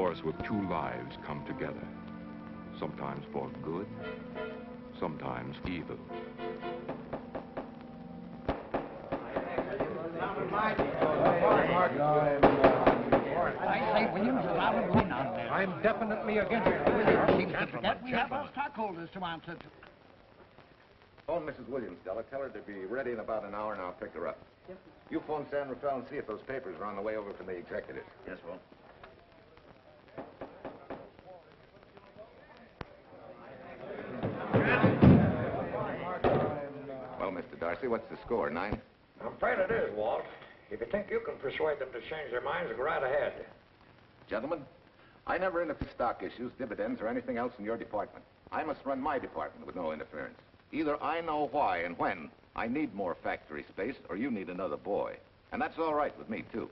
force with two lives come together. Sometimes for good, sometimes evil. I say Williams is out of win on this. I'm definitely against it. Williams seems to forget we have our stockholders to answer to. Phone Mrs. Williams, Della. Tell her to be ready in about an hour, and I'll pick her up. Yes, sir. You phone San Rafael and see if those papers are on the way over from the executive. Yes, Walt. Well, Mr. Darcy, what's the score? 9? I'm afraid it is, Walt. If you think you can persuade them to change their minds, go right ahead. Gentlemen, I never interfere stock issues, dividends, or anything else in your department. I must run my department with no interference. Either I know why and when I need more factory space, or you need another boy. And that's all right with me, too.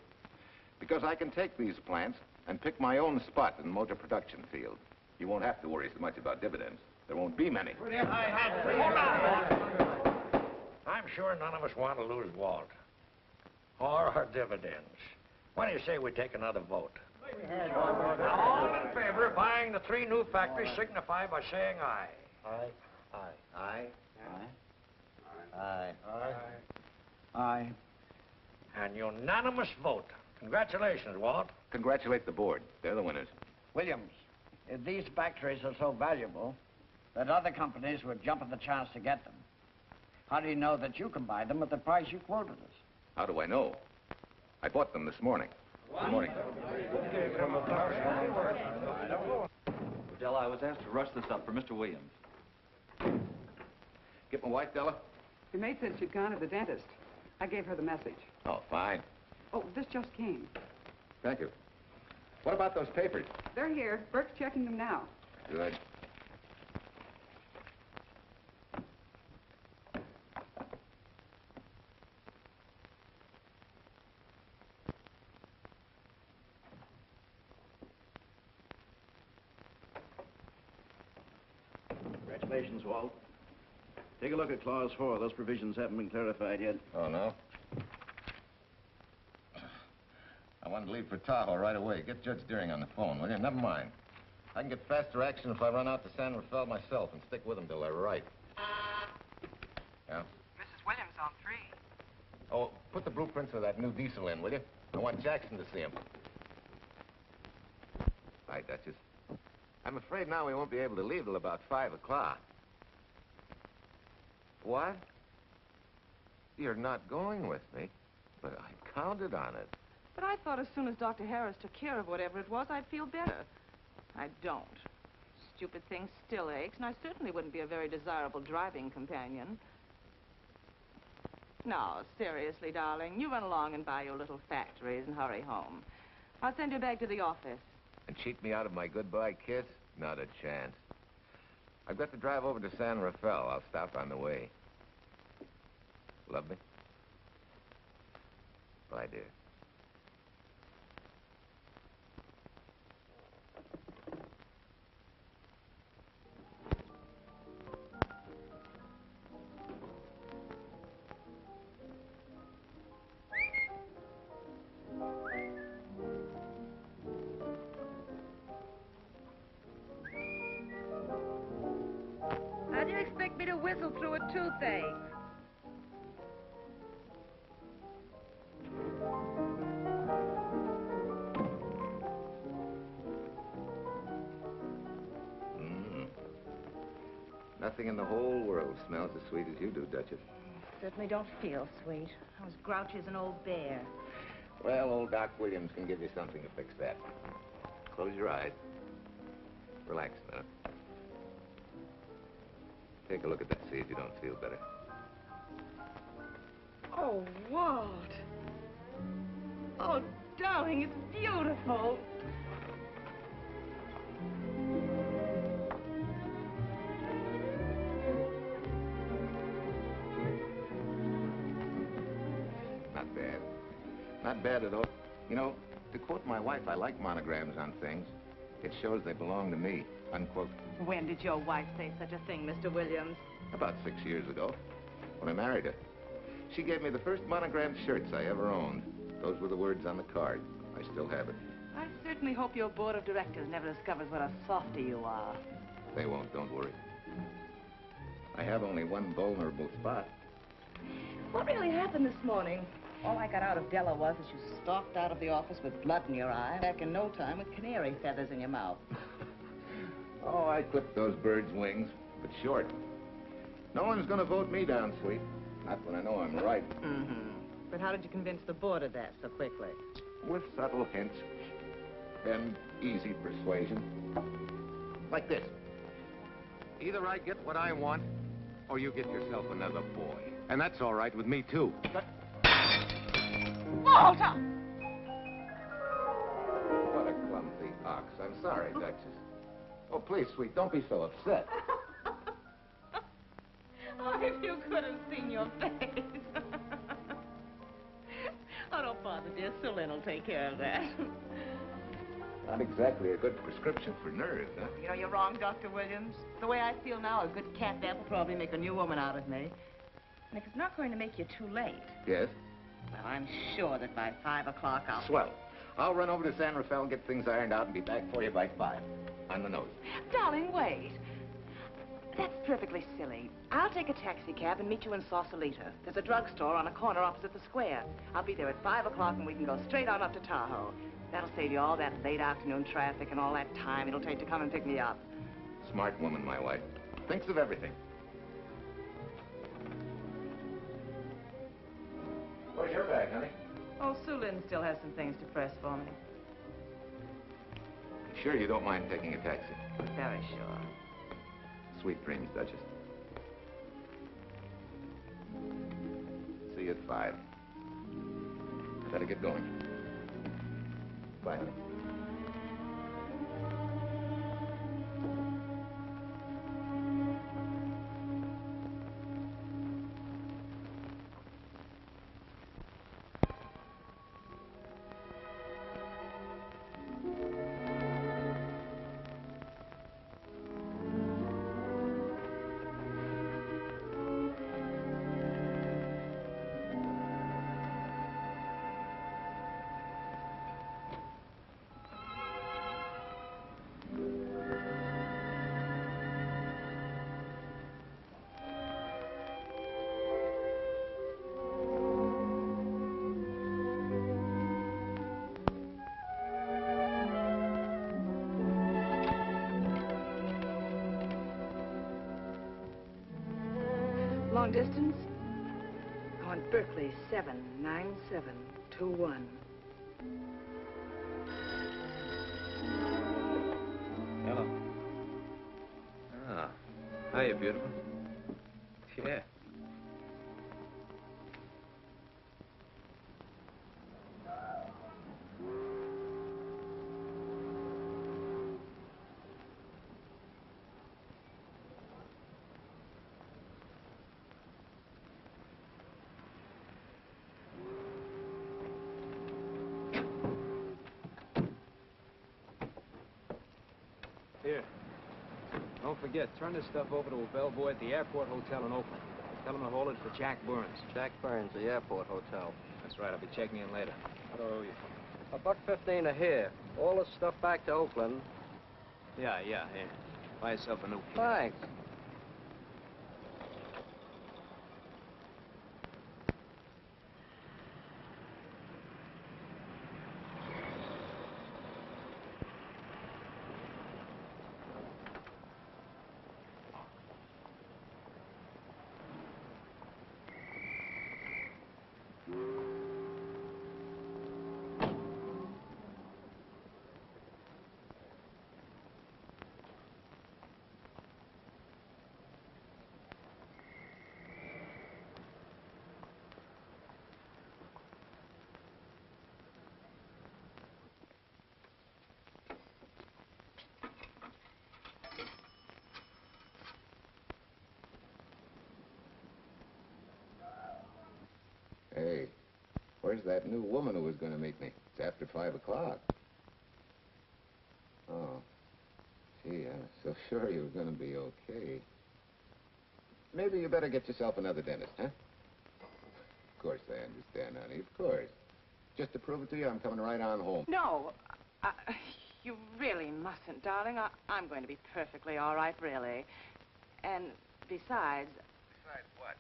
Because I can take these plants and pick my own spot in the motor production field. You won't have to worry so much about dividends. There won't be many. Hold on. I'm sure none of us want to lose Walt. Or our dividends. Why do you say we take another vote? Now, all in favor of buying the 3 new factories signify by saying aye. Aye. Aye. Aye. Aye. Aye. Aye. And unanimous vote. Congratulations, Walt. Congratulate the board. They're the winners. Williams, if these factories are so valuable that other companies would jump at the chance to get them, how do you know that you can buy them at the price you quoted us? How do I know? I bought them this morning. Good morning. Della, I was asked to rush this up for Mr. Williams. Get my wife, Della? Your maid said she'd gone to the dentist. I gave her the message. Oh, fine. Oh, this just came. Thank you. What about those papers? They're here. Burke's checking them now. Good. Congratulations, Walt. Take a look at Clause 4. Those provisions haven't been clarified yet. Oh, no? I wanted to leave for Tahoe right away. Get Judge Deering on the phone, will you? Never mind. I can get faster action if I run out to San Rafael myself and stick with them till they're right. Yeah? Mrs. Williams on 3. Oh, put the blueprints of that new diesel in, will you? I want Jackson to see him. Hi, Duchess. I'm afraid now we won't be able to leave till about 5 o'clock. What? You're not going with me, but I counted on it. But I thought as soon as Dr. Harris took care of whatever it was, I'd feel better. I don't. Stupid thing still aches, and I certainly wouldn't be a very desirable driving companion. No, seriously, darling, you run along and buy your little factories and hurry home. I'll send you back to the office. And cheat me out of my goodbye kiss? Not a chance. I've got to drive over to San Rafael. I'll stop on the way. Love me? Bye, dear. How do you expect me to whistle through a toothache? Nothing in the whole world smells as sweet as you do, Duchess. Certainly don't feel sweet. I was grouchy as an old bear. Well, old Doc Williams can give you something to fix that. Close your eyes. Relax a minute. Take a look at that, see if you don't feel better. Oh, Walt. Oh, darling, it's beautiful. Not bad. Not bad at all. You know, to quote my wife, I like monograms on things. It shows they belong to me, unquote. When did your wife say such a thing, Mr. Williams? About 6 years ago, when I married her. She gave me the first monogrammed shirts I ever owned. Those were the words on the card. I still have it. I certainly hope your board of directors never discovers what a softy you are. They won't, don't worry. I have only one vulnerable spot. What really happened this morning? All I got out of Della was that you stalked out of the office with blood in your eye, back in no time with canary feathers in your mouth. Oh, I clipped those birds' wings, but short. No one's gonna vote me down, sweet. Not when I know I'm right. Mm-hmm. But how did you convince the board of that so quickly? With subtle hints and easy persuasion. Like this. Either I get what I want, or you get yourself another boy. And that's all right with me, too. But... Walter! What a clumsy ox. I'm sorry, Duchess. Oh, please, sweet, don't be so upset. Oh, if you could have seen your face. Oh, don't bother, dear. Sue Lynn will take care of that. Not exactly a good prescription for nerves, huh? You know, you're wrong, Dr. Williams. The way I feel now, a good catnap will probably make a new woman out of me. And if it's not going to make you too late... Yes? Well, I'm sure that by 5 o'clock I'll... Swell. I'll run over to San Rafael, get things ironed out, and be back for you by 5. On the nose. Darling, wait. That's perfectly silly. I'll take a taxi cab and meet you in Sausalito. There's a drugstore on a corner opposite the square. I'll be there at 5 o'clock and we can go straight on up to Tahoe. That'll save you all that late afternoon traffic and all that time it'll take to come and pick me up. Smart woman, my wife. Thinks of everything. Where's your bag, honey? Oh, Sue Lynn still has some things to press for me. Sure you don't mind taking a taxi? Very sure. Sweet dreams, Duchess. See you at 5. Better get going. Bye, honey. Long distance? On Berkeley, 79721. Hello. Ah. Hiya, beautiful. Yeah. Here. Don't forget, turn this stuff over to a bellboy at the Airport Hotel in Oakland. Tell him to hold it for Jack Burns. Jack Burns, the Airport Hotel. That's right, I'll be checking in later. What do I owe you? $1.15 a here. All this stuff back to Oakland. Yeah, here. Buy yourself a new key. Thanks. Hey, where's that new woman who was going to meet me? It's after 5 o'clock. Oh. Gee, I was so sure you were going to be okay. Maybe you better get yourself another dentist, huh? Of course I understand, honey, of course. Just to prove it to you, I'm coming right on home. No, You really mustn't, darling. I'm going to be perfectly all right, really. And besides... Besides what?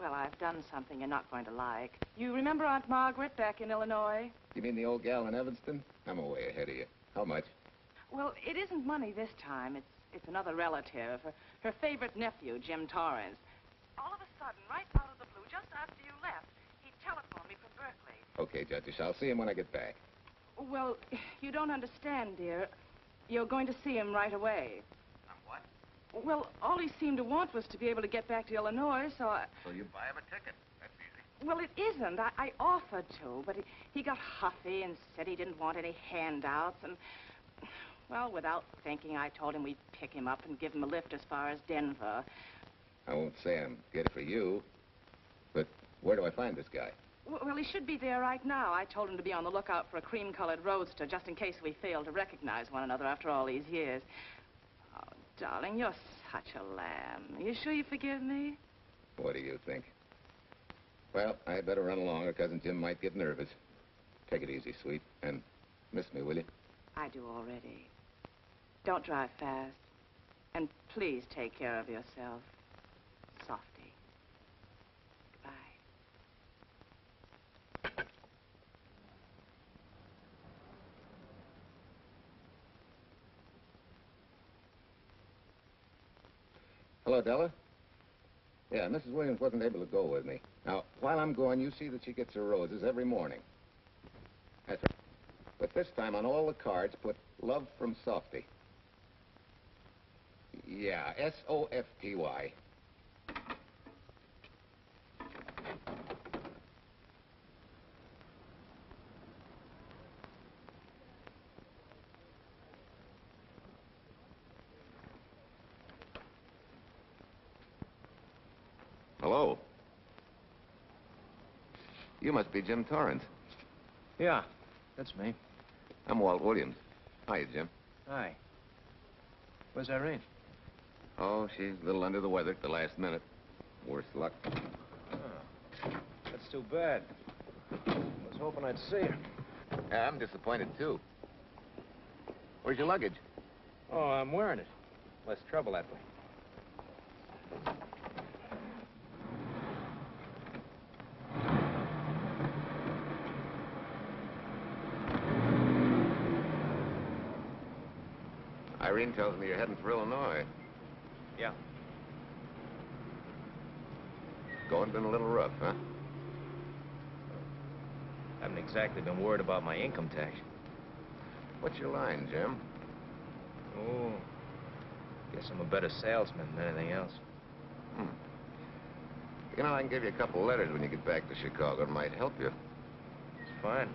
Well, I've done something you're not going to like. You remember Aunt Margaret back in Illinois? You mean the old gal in Evanston? I'm way ahead of you. How much? Well, it isn't money this time. It's another relative. Her favorite nephew, Jim Torrance. All of a sudden, right out of the blue, just after you left, he telephoned me from Berkeley. Okay, Judge, I'll see him when I get back. Well, you don't understand, dear. You're going to see him right away. What? Well, all he seemed to want was to be able to get back to Illinois, so I... So you buy him a ticket. That's easy. Well, it isn't. I offered to, but he got huffy and said he didn't want any handouts, and... Well, without thinking, I told him we'd pick him up and give him a lift as far as Denver. I won't say I'm good for you, but where do I find this guy? Well, he should be there right now. I told him to be on the lookout for a cream-colored roadster, just in case we fail to recognize one another after all these years. Oh, darling, you're such a lamb. You sure you forgive me? What do you think? Well, I'd better run along, or Cousin Jim might get nervous. Take it easy, sweet, and miss me, will you? I do already. Don't drive fast. And please take care of yourself. Softy. Goodbye. Hello, Della. Yeah, Mrs. Williams wasn't able to go with me. Now, while I'm gone, you see that she gets her roses every morning. That's right. But this time, on all the cards, put love from Softy. Yeah, S-O-F-T-Y. Hello. You must be Jim Torrance. Yeah, that's me. I'm Walt Williams. Hiya, Jim. Hi. Where's Irene? Oh, she's a little under the weather at the last minute. Worse luck. Oh, that's too bad. I was hoping I'd see her. Yeah, I'm disappointed, too. Where's your luggage? Oh, I'm wearing it. Less trouble that way. Irene tells me you're heading for Illinois. Yeah. Going been a little rough, huh? Haven't exactly been worried about my income tax. What's your line, Jim? Oh, guess I'm a better salesman than anything else. You know, I can give you a couple letters when you get back to Chicago. It might help you. It's fine.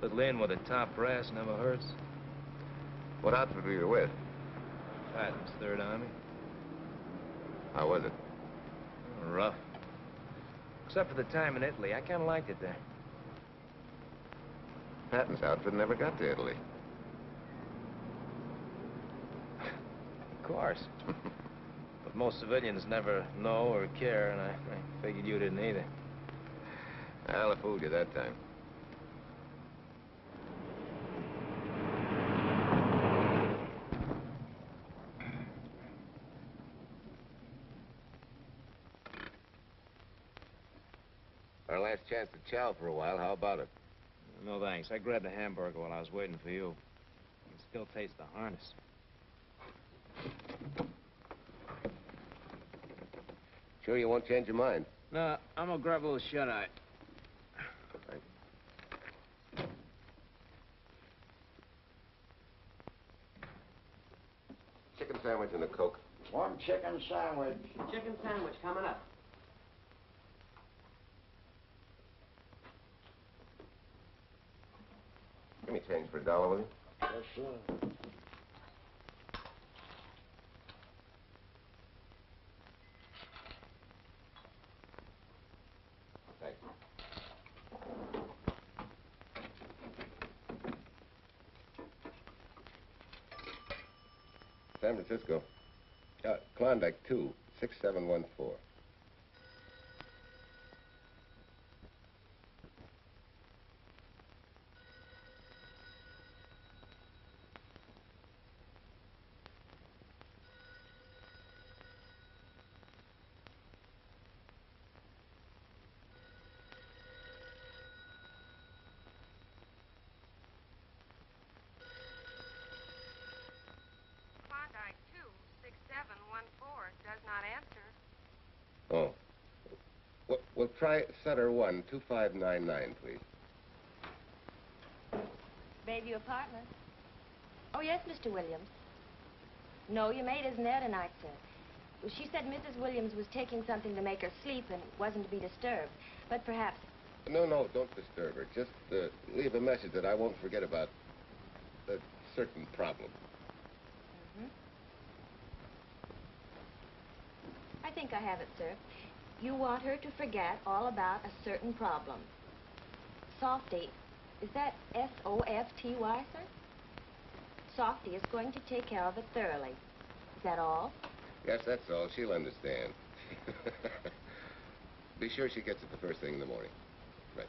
Little in with a top brass never hurts. What outfit were you with? Patton's Third Army. How was it? Rough. Except for the time in Italy. I kind of liked it there. Patton's outfit never got to Italy. Of course. But most civilians never know or care, and I figured you didn't either. Well, I fooled you that time. Our last chance to chow for a while. How about it? No, thanks. I grabbed a hamburger while I was waiting for you. I can still taste the harness. Sure you won't change your mind? No, I'm gonna grab a little shut-eye. Thank you. Chicken sandwich and a Coke. One chicken sandwich. Chicken sandwich coming up. Give me change for $1, will you? Yes, sir. Thanks. San Francisco. Klondike 2, 6714. Oh. We'll try Sutter 1, 2599, please. Bayview Apartments. Oh, yes, Mr. Williams. No, your maid isn't there tonight, sir. Well, she said Mrs. Williams was taking something to make her sleep and wasn't to be disturbed. But perhaps... No, don't disturb her. Just leave a message that I won't forget about a certain problem. Mm-hmm. I think I have it, sir. You want her to forget all about a certain problem. Softy, is that S-O-F-T-Y, sir? Softy is going to take care of it thoroughly. Is that all? Yes, that's all. She'll understand. Be sure she gets it the first thing in the morning. Right.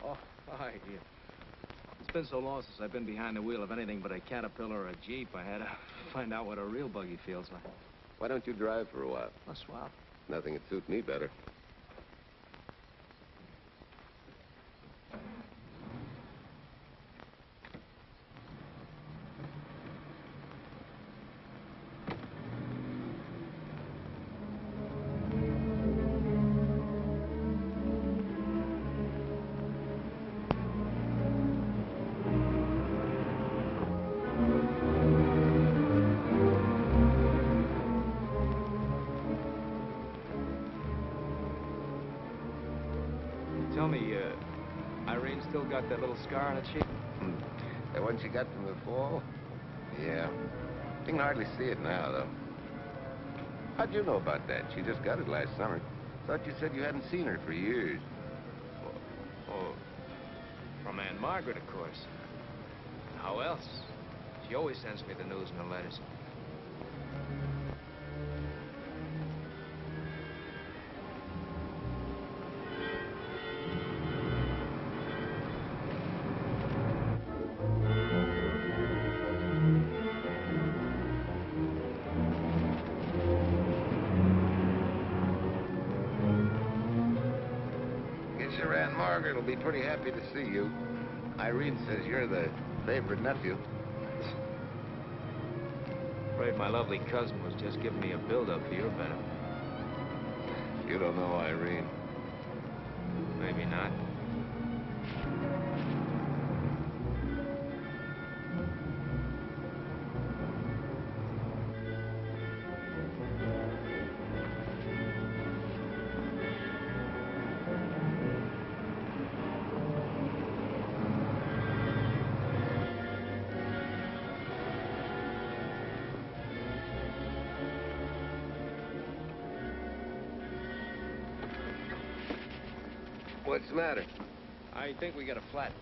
Oh, hi. It's been so long since I've been behind the wheel of anything but a Caterpillar or a Jeep. I had to find out what a real buggy feels like. Why don't you drive for a while? Oh, swell. Nothing would suit me better. Tell me, Irene still got that little scar on her cheek? The one she got from the fall? Yeah. You can hardly see it now, though. How'd you know about that? She just got it last summer. Thought you said you hadn't seen her for years. Oh, from Aunt Margaret, of course. How else? She always sends me the news in her letters. Margaret will be pretty happy to see you. Irene says you're the favorite nephew. Afraid my lovely cousin was just giving me a build-up for your benefit. You don't know Irene. Maybe not. What's the matter? I think we got a flat.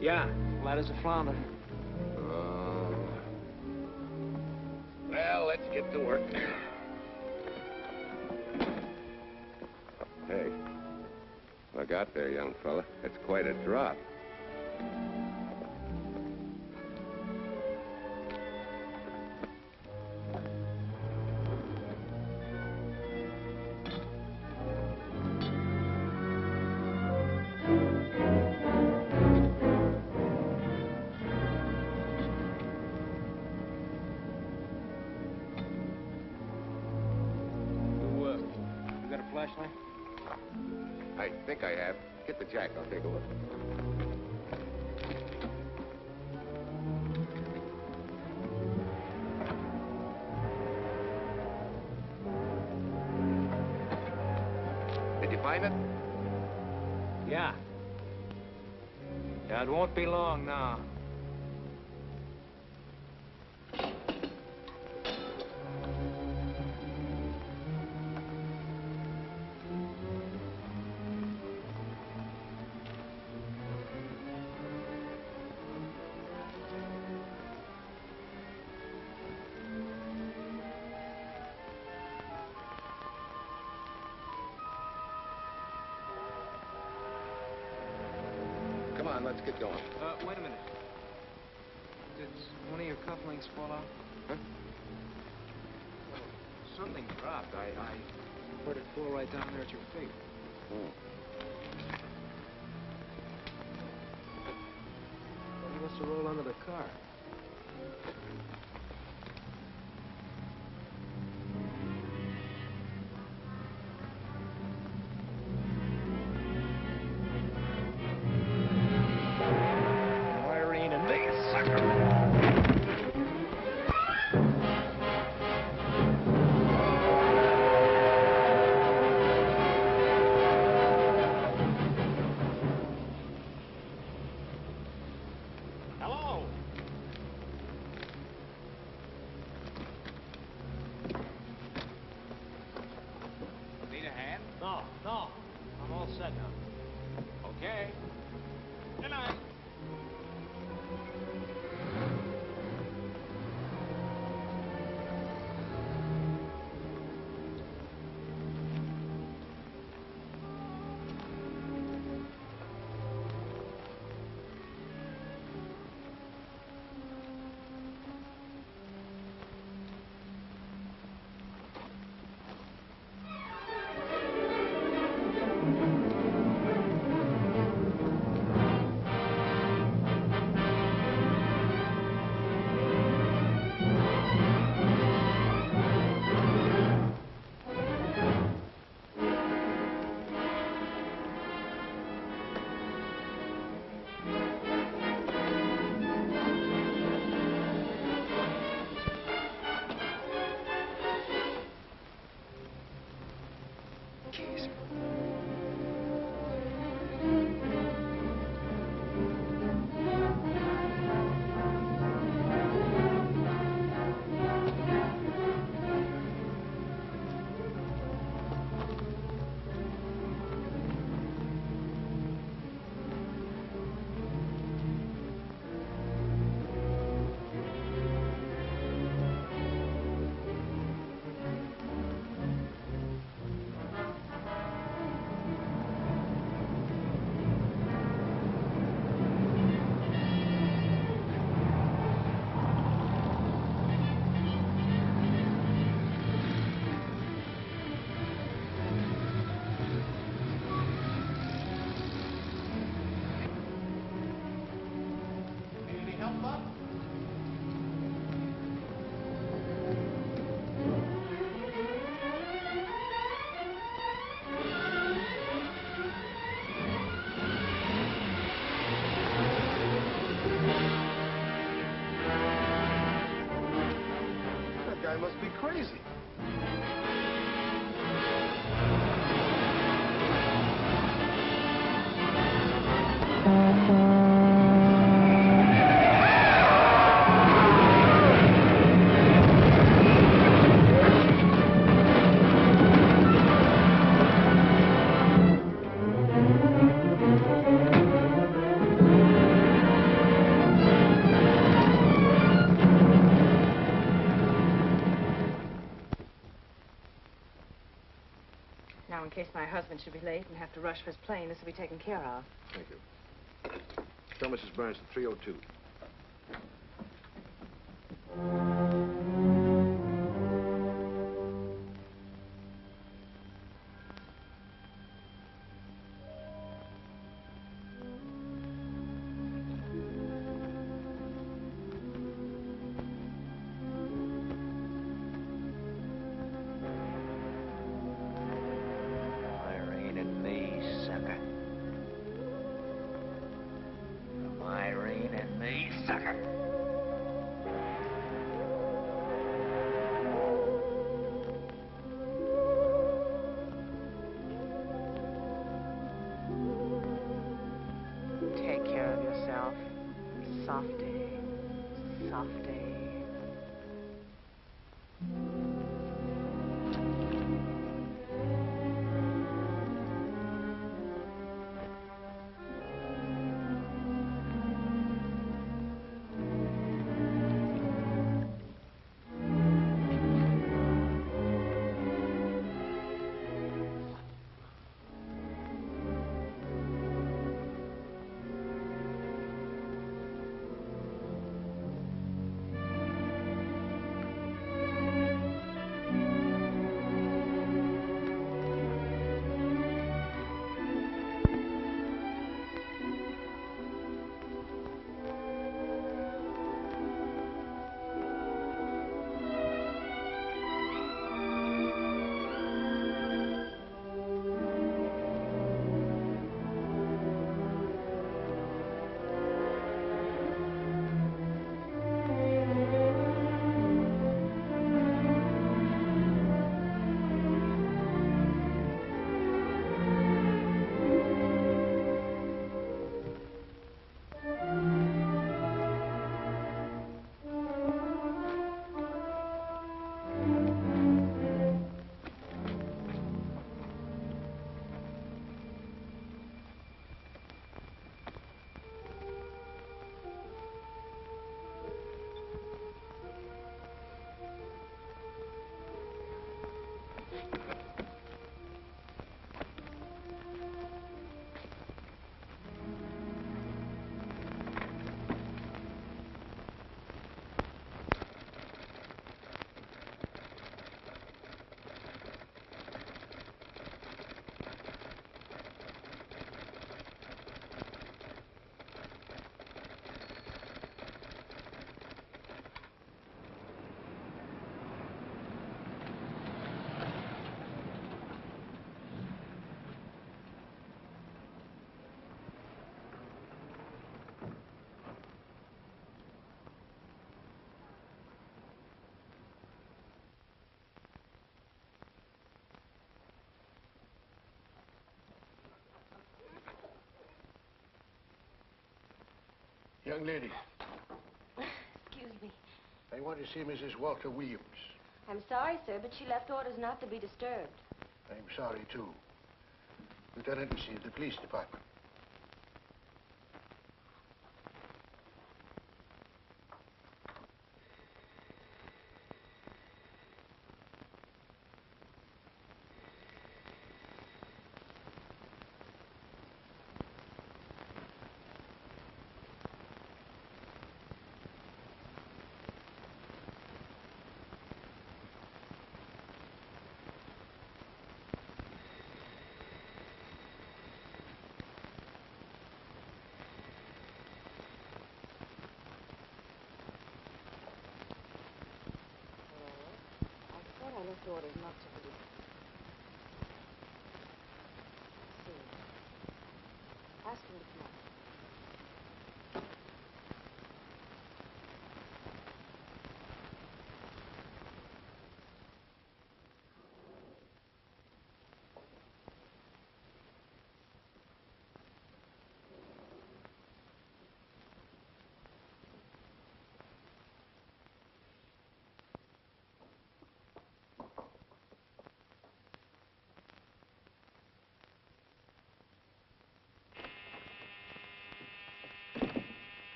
Yeah, flat as a flounder. Well, let's get to work. Hey. Look out there, young fella. That's quite a drop. I think I have. Get the jack. I'll take a look. Did you find it? Yeah. Yeah, it won't be long now. Come on, let's get going. Wait a minute. Did one of your cufflinks fall off? Huh? Well, something dropped. I heard it fall right down there at your feet. Hmm. Well, you must have rolled under the car. Must be crazy. Now, in case my husband should be late and have to rush for his plane, this will be taken care of. Thank you. Tell Mrs. Burns at 302. Softy. Softy. Young lady, Excuse me. I want to see Mrs. Walter Williams. I'm sorry, sir, but she left orders not to be disturbed. I'm sorry, too. Lieutenant, this is the police department. I left orders not to be. Ask him to come up.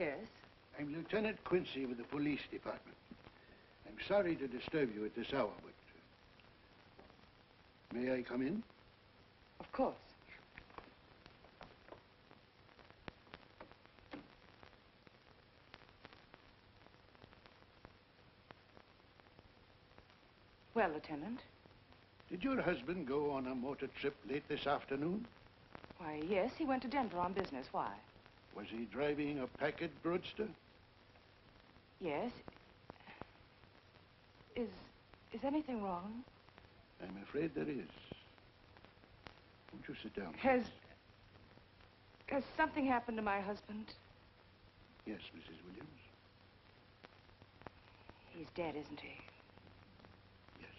Yes? I'm Lieutenant Quincy with the police department. I'm sorry to disturb you at this hour, but... may I come in? Of course. Well, Lieutenant? Did your husband go on a motor trip late this afternoon? Why, yes, he went to Denver on business. Why? Was he driving a packet roadster? Yes? Is anything wrong? I'm afraid there is. Won't you sit down? Has something happened to my husband? Yes, Mrs. Williams. He's dead, isn't he? Yes.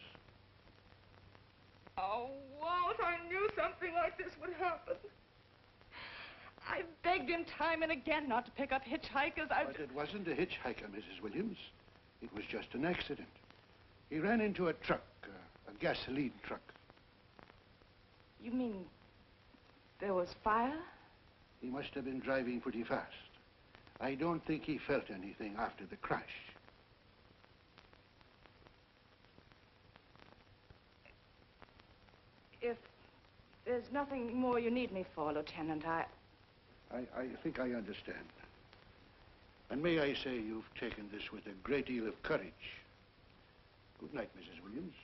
Oh, Walt, I knew something like this would happen. I begged him time and again not to pick up hitchhikers. But it wasn't a hitchhiker, Mrs. Williams. It was just an accident. He ran into a truck, a gasoline truck. You mean there was fire? He must have been driving pretty fast. I don't think he felt anything after the crash. If there's nothing more you need me for, Lieutenant, I think I understand. And may I say you've taken this with a great deal of courage. Good night, Mrs. Williams.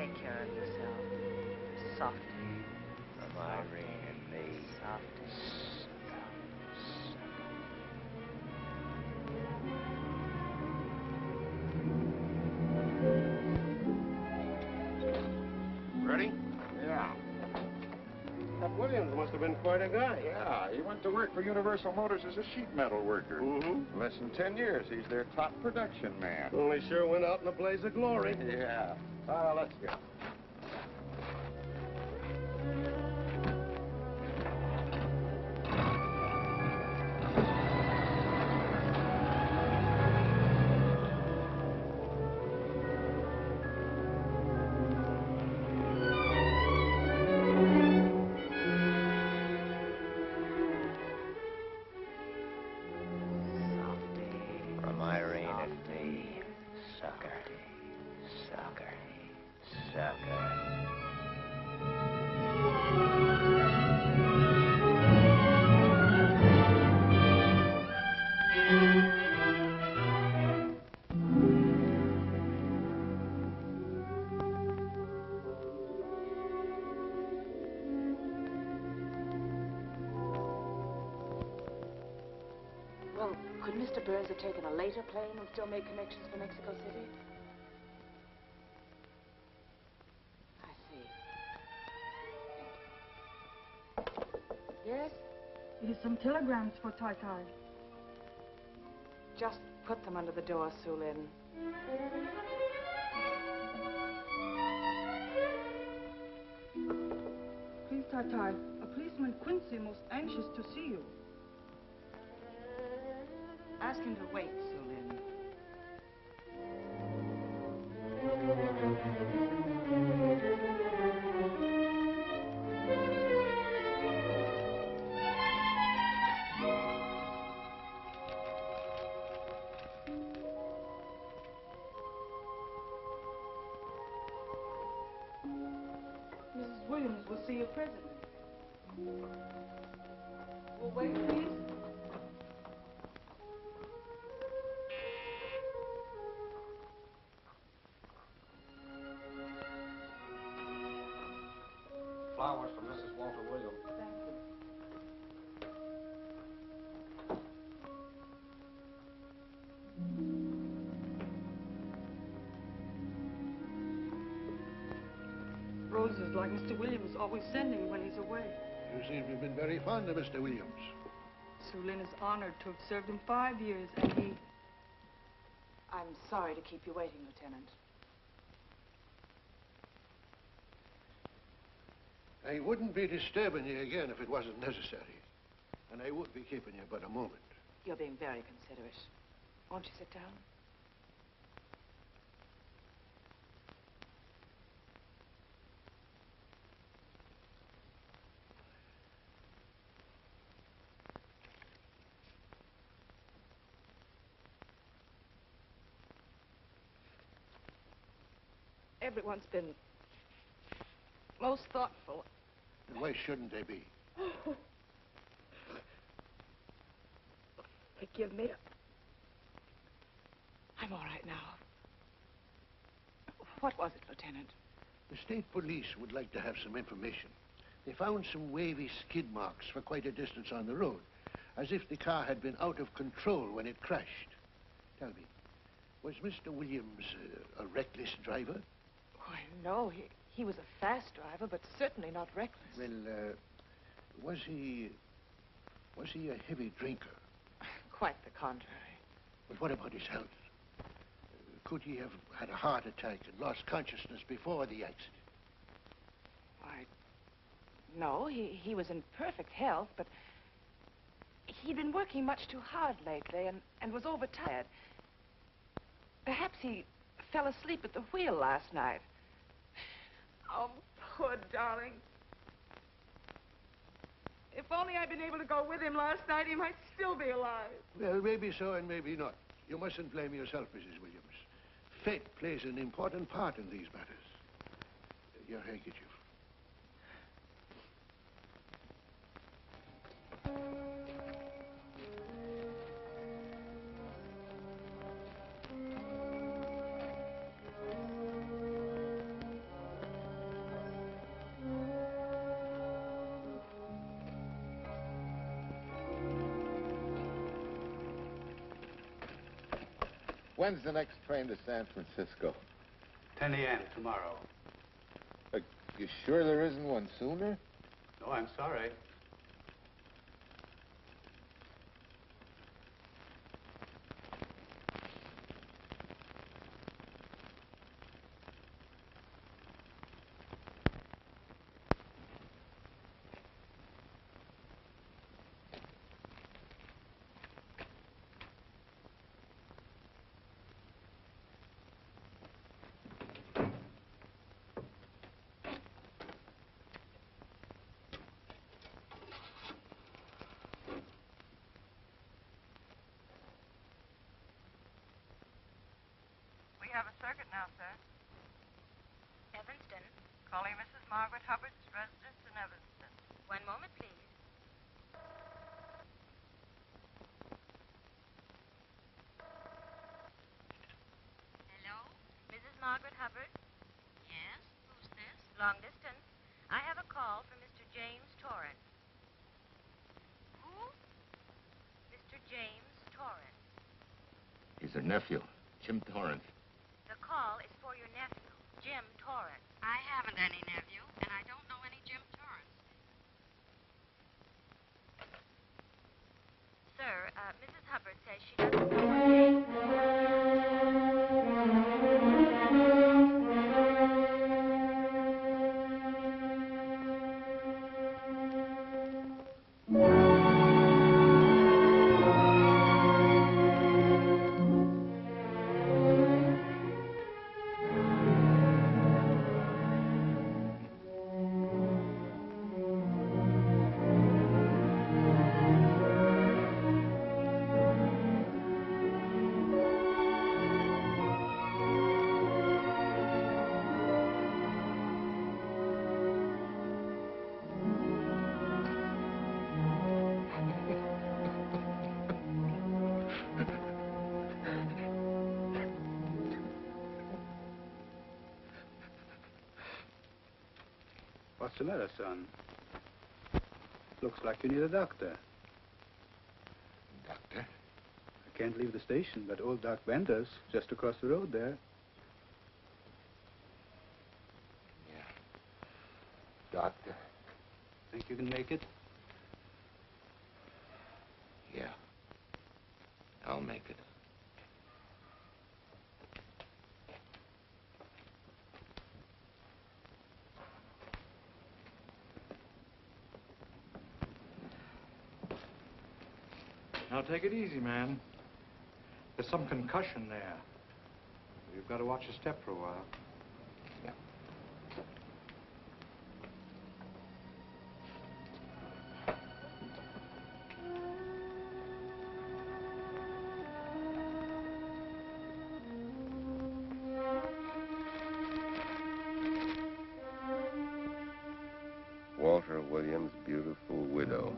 take care of yourself. Softly. From Irene and me. Softly. Ready? Yeah. That Williams must have been quite a guy. Yeah, he went to work for Universal Motors as a sheet metal worker. Mm-hmm. Less than 10 years, he's their top production man. Well, he sure went out in a blaze of glory. Yeah. Let's go. From Irene and me. Sucker. Sucker. Sucker. Well, could Mr. Burns have taken a later plane and still made connections for Mexico City? I see. Yes? It is some telegrams for Tai Tai. Just put them under the door, Sue Lin. Please, Tai Tai, a policeman Quincy most anxious to see you. Ask him to wait, Sue Lin. Mrs. Williams will see you presently. Will wait, please. Flowers from Mrs. Walter Williams. Thank you. Roses like Mr. Williams always sending when he's away. You seem to have been very fond of Mr. Williams. Sue Lin is honored to have served him 5 years, and he... I'm sorry to keep you waiting, Lieutenant. I wouldn't be disturbing you again if it wasn't necessary. And I would be keeping you but a moment. You're being very considerate. Won't you sit down? Everyone's been most thoughtful. And why shouldn't they be? Forgive me. I'm all right now. What was it, Lieutenant? The state police would like to have some information. They found some wavy skid marks for quite a distance on the road, as if the car had been out of control when it crashed. Tell me, was Mr. Williams a reckless driver? Why, no, he was a fast driver, but certainly not reckless. Well, was he a heavy drinker? Quite the contrary. But what about his health? Could he have had a heart attack and lost consciousness before the accident? Why, no, he was in perfect health, but he'd been working much too hard lately and was overtired. Perhaps he fell asleep at the wheel last night. Oh, poor darling. If only I'd been able to go with him last night, he might still be alive. Well, maybe so and maybe not. You mustn't blame yourself, Mrs. Williams. Fate plays an important part in these matters. Your handkerchief. When's the next train to San Francisco? 10 a.m. tomorrow. You sure there isn't one sooner? No, I'm sorry. We have a circuit now, sir. Evanston. Calling Mrs. Margaret Hubbard's residence in Evanston. One moment, please. Hello? Mrs. Margaret Hubbard? Yes? Who's this? Long distance. I have a call from Mr. James Torrance. Who? Mr. James Torrance. He's her nephew, Jim Torrance. The call is for your nephew, Jim Torrance. I haven't any nephew, and I don't know any Jim Torrance. Sir, Mrs. Hubbard says she doesn't know what James... What's the matter, son? Looks like you need a doctor. Doctor? I can't leave the station, but old Doc Bender's just across the road there. Yeah. Doctor? Think you can make it? Yeah. I'll make it. Now, take it easy, man. There's some concussion there. You've got to watch your step for a while. Yeah. Walter Williams' beautiful widow,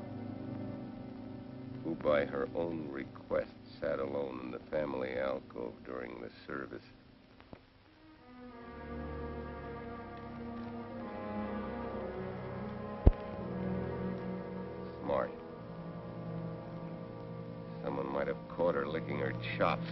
who by her own request sat alone in the family alcove during the service. have caught her licking her chops.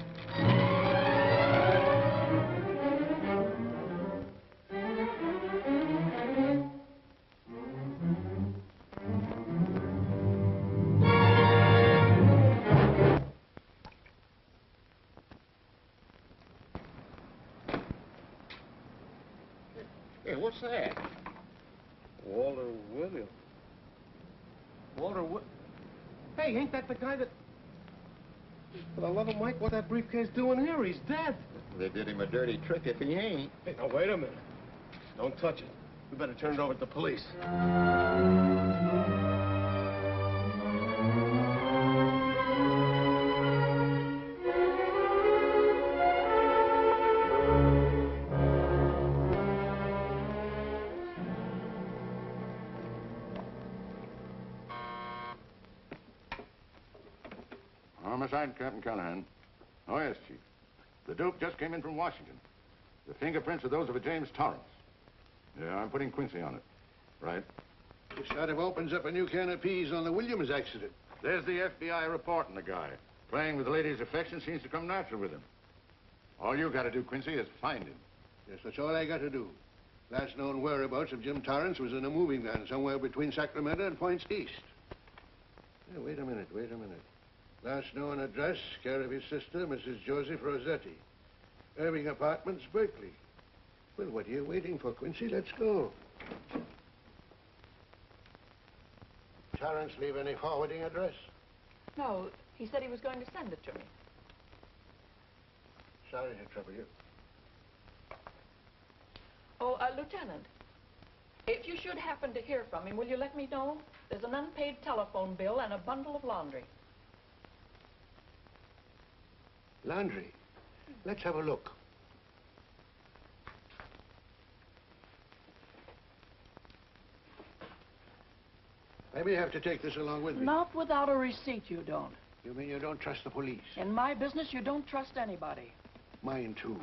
Hey, what's that? Walter Williams. Hey, ain't that the guy that... For the love of Mike, what's that briefcase doing here? He's dead. They did him a dirty trick if he ain't. Hey, now, wait a minute. Don't touch it. We better turn it over to the police. Homicide, Captain Callahan. Oh, yes, Chief. The dope just came in from Washington. The fingerprints are those of a James Torrance. Yeah, I'm putting Quincy on it. Right. This sort of opens up a new can of peas on the Williams accident. There's the FBI reporting the guy. Playing with the lady's affection seems to come natural with him. All you got to do, Quincy, is find him. Yes, that's all I got to do. Last known whereabouts of Jim Torrance was in a moving van somewhere between Sacramento and Points East. Hey, wait a minute. Last known address, care of his sister, Mrs. Joseph Rossetti. Irving Apartments, Berkeley. Well, what are you waiting for, Quincy? Let's go. Torrance leave any forwarding address? No, he said he was going to send it to me. Sorry to trouble you. Oh, Lieutenant, if you should happen to hear from him, will you let me know? There's an unpaid telephone bill and a bundle of laundry. Laundry? Let's have a look. I may have to take this along with me. Not without a receipt, you don't. You mean you don't trust the police? In my business, you don't trust anybody. Mine, too.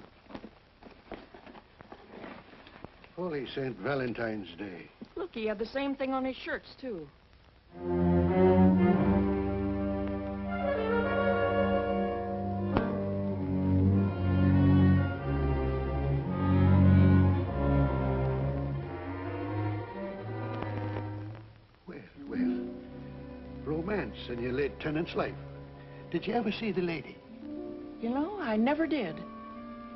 Holy St. Valentine's Day. Look, he had the same thing on his shirts, too. In your late tenant's life. Did you ever see the lady? You know, I never did.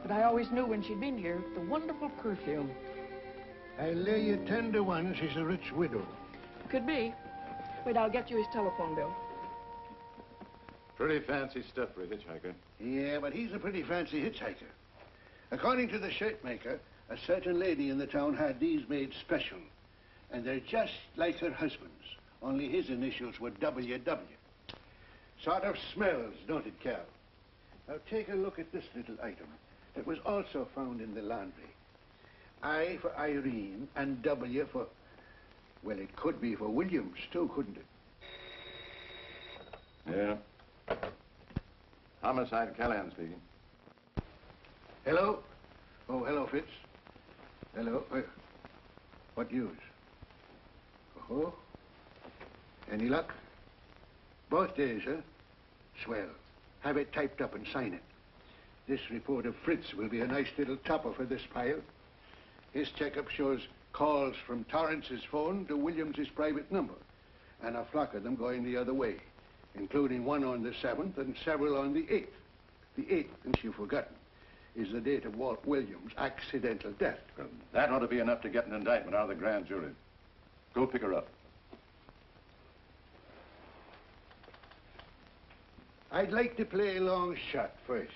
But I always knew when she'd been here, the wonderful perfume. I'll lay you 10 to 1 she's a rich widow. Could be. Wait, I'll get you his telephone bill. Pretty fancy stuff for a hitchhiker. Yeah, but he's a pretty fancy hitchhiker. According to the shirt maker, a certain lady in the town had these made special. And they're just like her husband's. Only his initials were WW. Sort of smells, don't it, Cal? Now take a look at this little item that was also found in the laundry. I for Irene and W for... Well, it could be for Williams, too, couldn't it? Yeah. Homicide, Callahan speaking. Hello? Oh, hello, Fitz. Hello. What news? Oh? Any luck? Both days, huh? Swell. Have it typed up and sign it. This report of Fritz will be a nice little topper for this pile. His checkup shows calls from Torrance's phone to Williams's private number, and a flock of them going the other way, including one on the 7th and several on the 8th. The 8th, and you've forgotten, is the date of Walt Williams' accidental death. Well, that ought to be enough to get an indictment out of the grand jury. Go pick her up. I'd like to play a long shot first.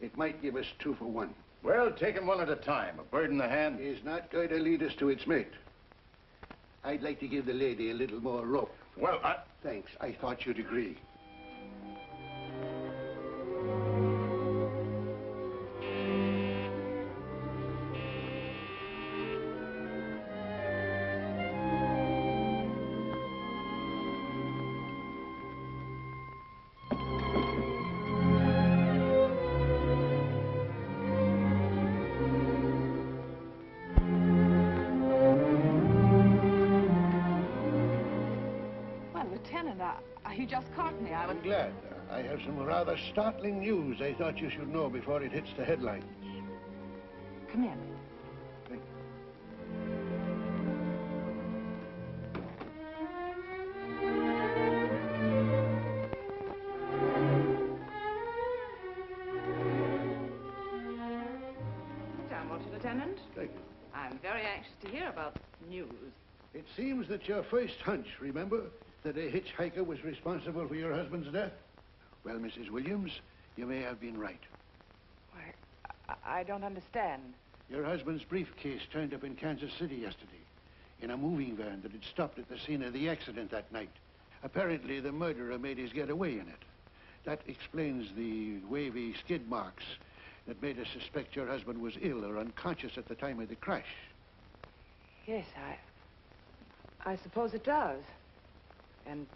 It might give us 2 for 1. Well, take them one at a time. A bird in the hand is not going to lead us to its mate. I'd like to give the lady a little more rope. Well, Thanks. I thought you'd agree. You just caught me. I'm glad. I have some rather startling news I thought you should know before it hits the headlines. Come in. Sit down, won't you, Lieutenant? Thank you. I'm very anxious to hear about news. It seems that your first hunch, remember, that a hitchhiker was responsible for your husband's death? Well, Mrs. Williams, you may have been right. Why, I don't understand. Your husband's briefcase turned up in Kansas City yesterday in a moving van that had stopped at the scene of the accident that night. Apparently, the murderer made his getaway in it. That explains the wavy skid marks that made us suspect your husband was ill or unconscious at the time of the crash. Yes, I suppose it does. And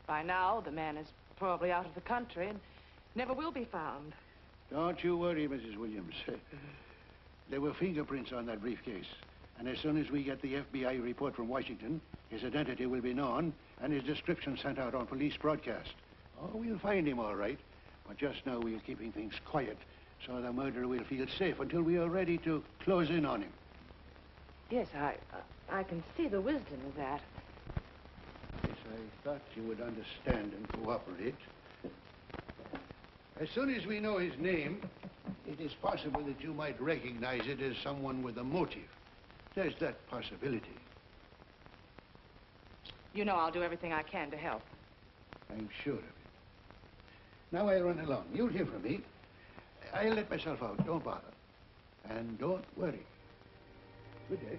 by now, the man is probably out of the country and never will be found. Don't you worry, Mrs. Williams. There were fingerprints on that briefcase. And as soon as we get the FBI report from Washington, his identity will be known and his description sent out on police broadcast. Oh, we'll find him all right. But just now we're keeping things quiet so the murderer will feel safe until we are ready to close in on him. Yes, I can see the wisdom of that. Yes, I thought you would understand and cooperate. As soon as we know his name, it is possible that you might recognize it as someone with a motive. There's that possibility. You know I'll do everything I can to help. I'm sure of it. Now I'll run along. You'll hear from me. I'll let myself out. Don't bother. And don't worry. Good day.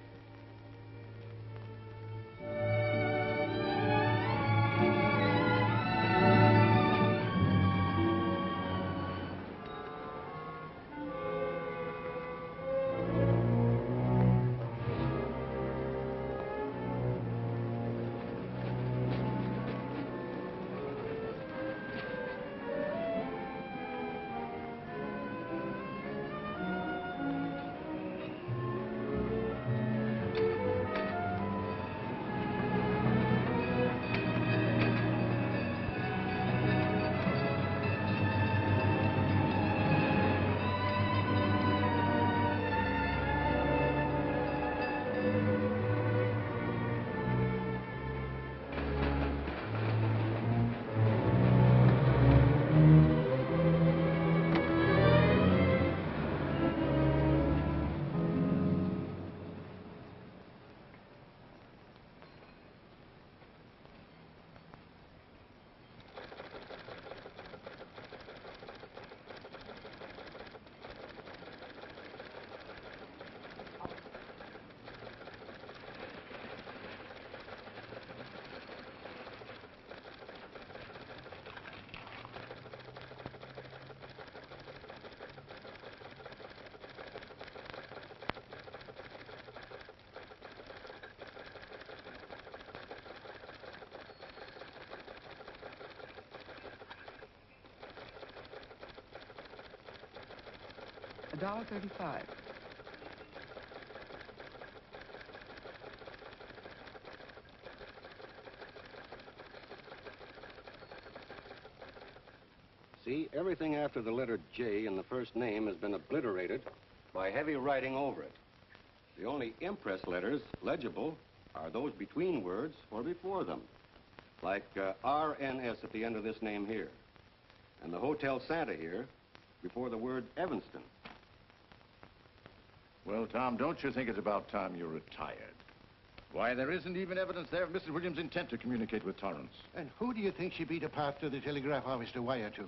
$1.35. See, everything after the letter J in the first name has been obliterated by heavy writing over it. The only impress letters legible are those between words or before them, like RNS at the end of this name here, and the Hotel Santa here before the word Evanston. Well, Tom, don't you think it's about time you retired? Why, there isn't even evidence there of Mrs. Williams' intent to communicate with Torrance. And who do you think she beat apart to the telegraph office to wire to?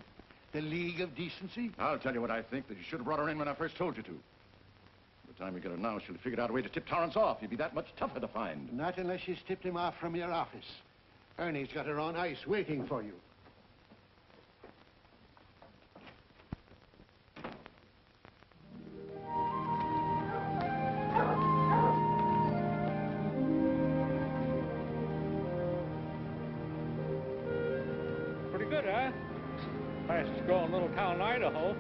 The League of Decency? I'll tell you what I think, that you should have brought her in when I first told you to. By the time we get her now, she'll have figured out a way to tip Torrance off. He'd be that much tougher to find. Not unless she's tipped him off from your office. Ernie's got her on ice waiting for you. Pretty good, huh? Fastest growing little town in Idaho.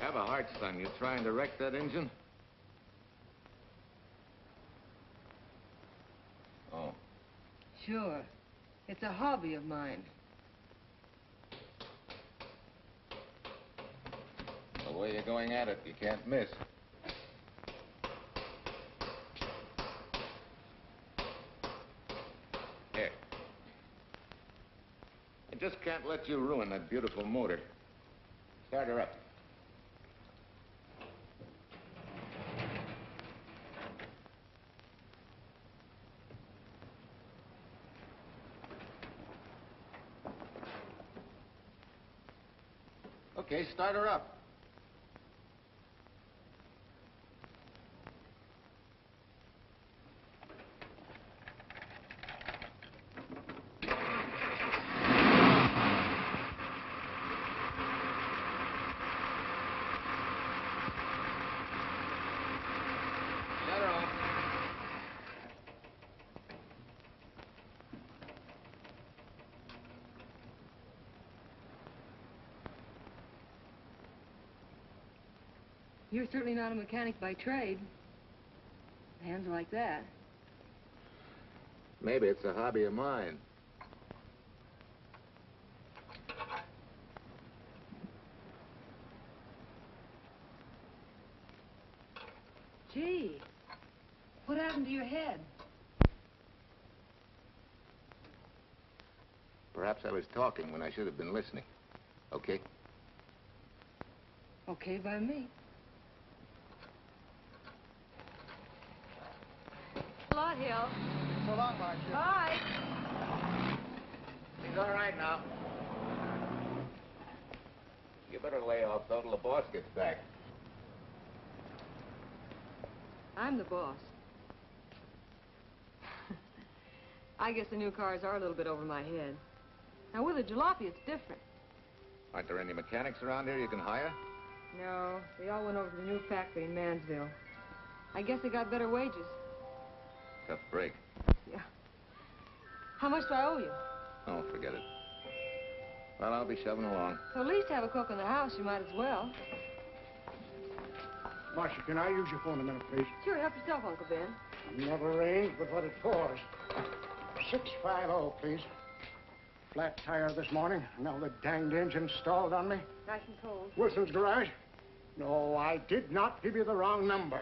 Have a heart, son. You trying to wreck that engine? Oh. Sure. It's a hobby of mine. The way you're going at it, you can't miss. Here. I just can't let you ruin that beautiful motor. Start her up. Okay, start her up. Shut her off. You're certainly not a mechanic by trade. Hands are like that. Maybe it's a hobby of mine. Gee, what happened to your head? Perhaps I was talking when I should have been listening. Okay? Okay by me. A lot, Hill. So long, Marcia. Bye. He's all right now. You better lay off though till the boss gets back. I'm the boss. I guess the new cars are a little bit over my head. Now, with a jalopy, it's different. Aren't there any mechanics around here you can hire? No, they all went over to the new factory in Mansville. I guess they got better wages. Tough break. Yeah. How much do I owe you? Oh, forget it. Well, I'll be shoving along. So at least have a cook in the house. You might as well. Marcia, can I use your phone a minute, please? Sure, help yourself, Uncle Ben. Never arranged but what it caused. 650, please. Flat tire this morning. Now the danged engine stalled on me. Nice and cold. Wilson's garage? No, I did not give you the wrong number.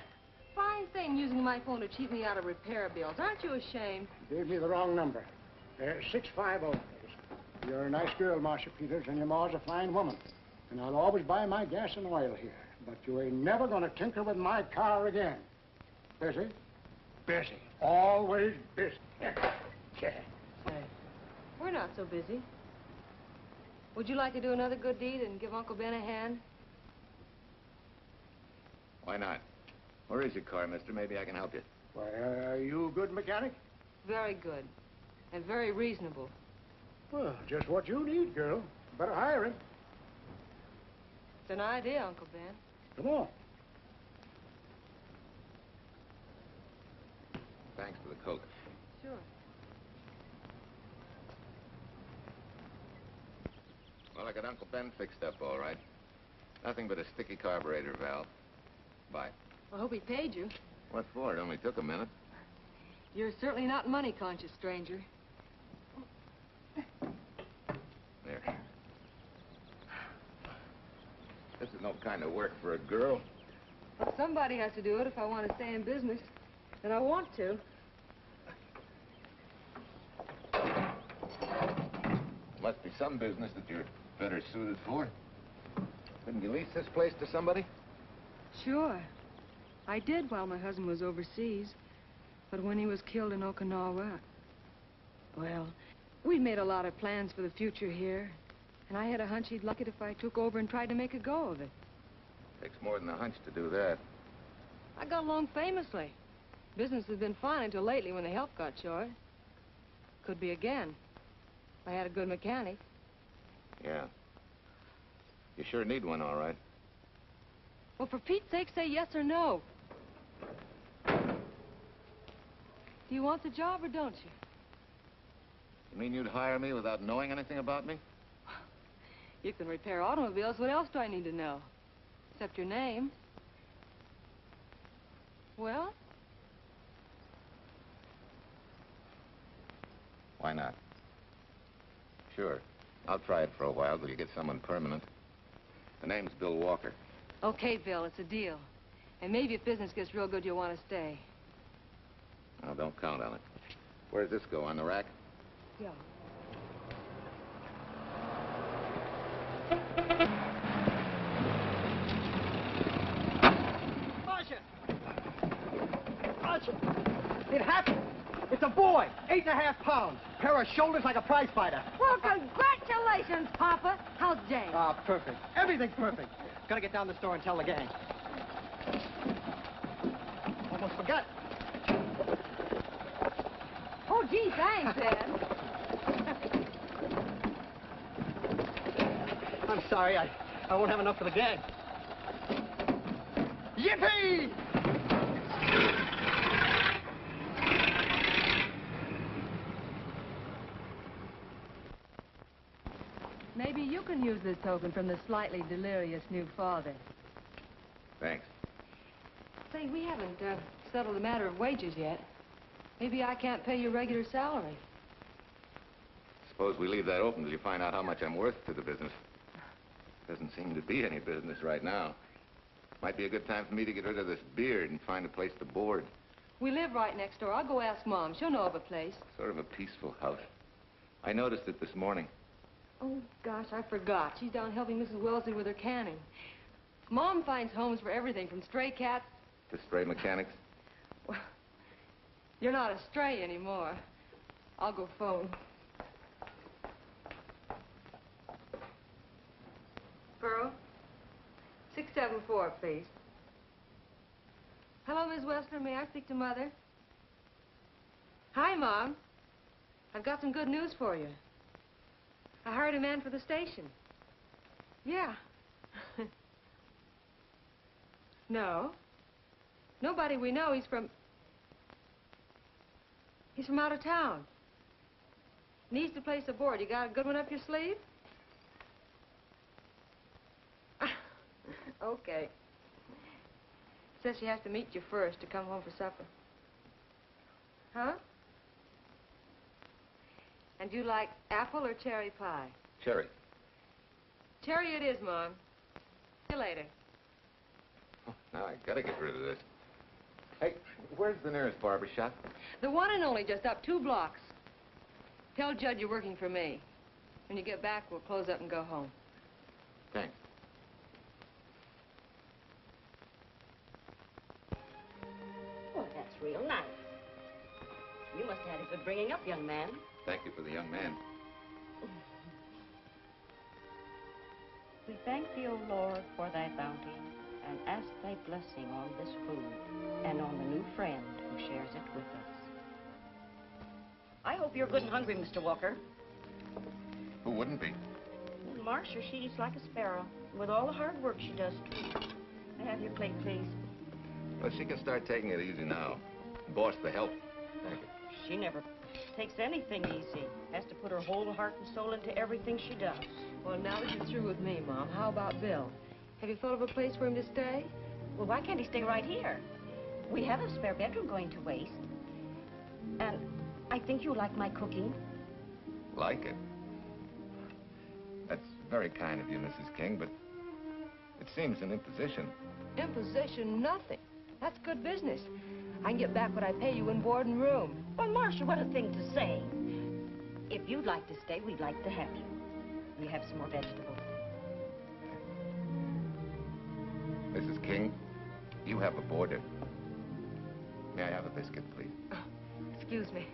Fine thing using my phone to cheat me out of repair bills. Aren't you ashamed? Gave me the wrong number. 650, please. You're a nice girl, Marcia Peters, and your ma's a fine woman. And I'll always buy my gas and oil here. But you ain't never gonna tinker with my car again. Busy? Busy. Always busy. Say, we're not so busy. Would you like to do another good deed and give Uncle Ben a hand? Why not? Where is your car, mister? Maybe I can help you. Why, are you a good mechanic? Very good. And very reasonable. Well, just what you need, girl. Better hire him. It's an idea, Uncle Ben. Come on. Thanks for the Coke. Sure. Well, I got Uncle Ben fixed up all right. Nothing but a sticky carburetor valve. Bye. I hope he paid you. What for? It only took a minute. You're certainly not money-conscious, stranger. There. This is no kind of work for a girl. Well, somebody has to do it if I want to stay in business. And I want to. Must be some business that you're better suited for. Didn't you lease this place to somebody? Sure. I did while my husband was overseas. But when he was killed in Okinawa, well, we'd made a lot of plans for the future here. And I had a hunch he'd like it if I took over and tried to make a go of it. Takes more than a hunch to do that. I got along famously. Business has been fine until lately when the help got short. Could be again. If I had a good mechanic. Yeah. You sure need one, all right. Well, for Pete's sake, say yes or no. Do you want the job or don't you? You mean you'd hire me without knowing anything about me? You can repair automobiles. What else do I need to know? Except your name. Well? Why not? Sure. I'll try it for a while till you get someone permanent. The name's Bill Walker. Okay, Bill, it's a deal. And maybe if business gets real good, you'll want to stay. Oh, don't count on it. Where does this go, on the rack? Yeah. It happened. It's a boy, 8.5 pounds. Pair of shoulders like a prize fighter. Well, congratulations, Papa. How's Jane? Ah, perfect. Everything's perfect. Gotta get down to the store and tell the gang. Almost forgot. Oh, gee, thanks, Ed. I'm sorry, I won't have enough for the gang. Yippee! Maybe you can use this token from the slightly delirious new father. Thanks. Say, we haven't settled the matter of wages yet. Maybe I can't pay your regular salary. Suppose we leave that open till you find out how much I'm worth to the business. Doesn't seem to be any business right now. Might be a good time for me to get rid of this beard and find a place to board. We live right next door. I'll go ask Mom. She'll know of a place. Sort of a peaceful house. I noticed it this morning. Oh, gosh, I forgot. She's down helping Mrs. Wellesley with her canning. Mom finds homes for everything from stray cats... To stray mechanics? Well, you're not a stray anymore. I'll go phone. Pearl, 674, please. Hello, Miss Westner. May I speak to Mother? Hi, Mom. I've got some good news for you. I hired a man for the station. Yeah. No. Nobody we know. He's from out of town. Needs to place a board. You got a good one up your sleeve? Okay. Says she has to meet you first to come home for supper. Huh? And you like apple or cherry pie? Cherry. Cherry it is, Mom. See you later. Oh, now I gotta get rid of this. Hey, where's the nearest barber shop? The one and only, just up 2 blocks. Tell Judd you're working for me. When you get back, we'll close up and go home. Thanks. Well, that's real nice. You must have had a good bringing up, young man. Thank you for the young man. We thank thee, O Lord, for thy bounty, and ask thy blessing on this food and on the new friend who shares it with us. I hope you're good and hungry, Mr. Walker. Who wouldn't be? Marcia, she eats like a sparrow, with all the hard work she does, too. May I have your plate, please? Well, she can start taking it easy now. Boss, the help. Thank you. She never takes anything easy. Has to put her whole heart and soul into everything she does. Well, now that you're through with me, Mom, how about Bill? Have you thought of a place for him to stay? Well, why can't he stay right here? We have a spare bedroom going to waste. And I think you like my cooking. Like it? That's very kind of you, Mrs. King, but it seems an imposition. Imposition? Nothing. That's good business. I can get back what I pay you in board and room. Well, Marcia, what a thing to say. If you'd like to stay, we'd like to have you. We have some more vegetables. Mrs. King, you have a boarder. May I have a biscuit, please? Oh, excuse me.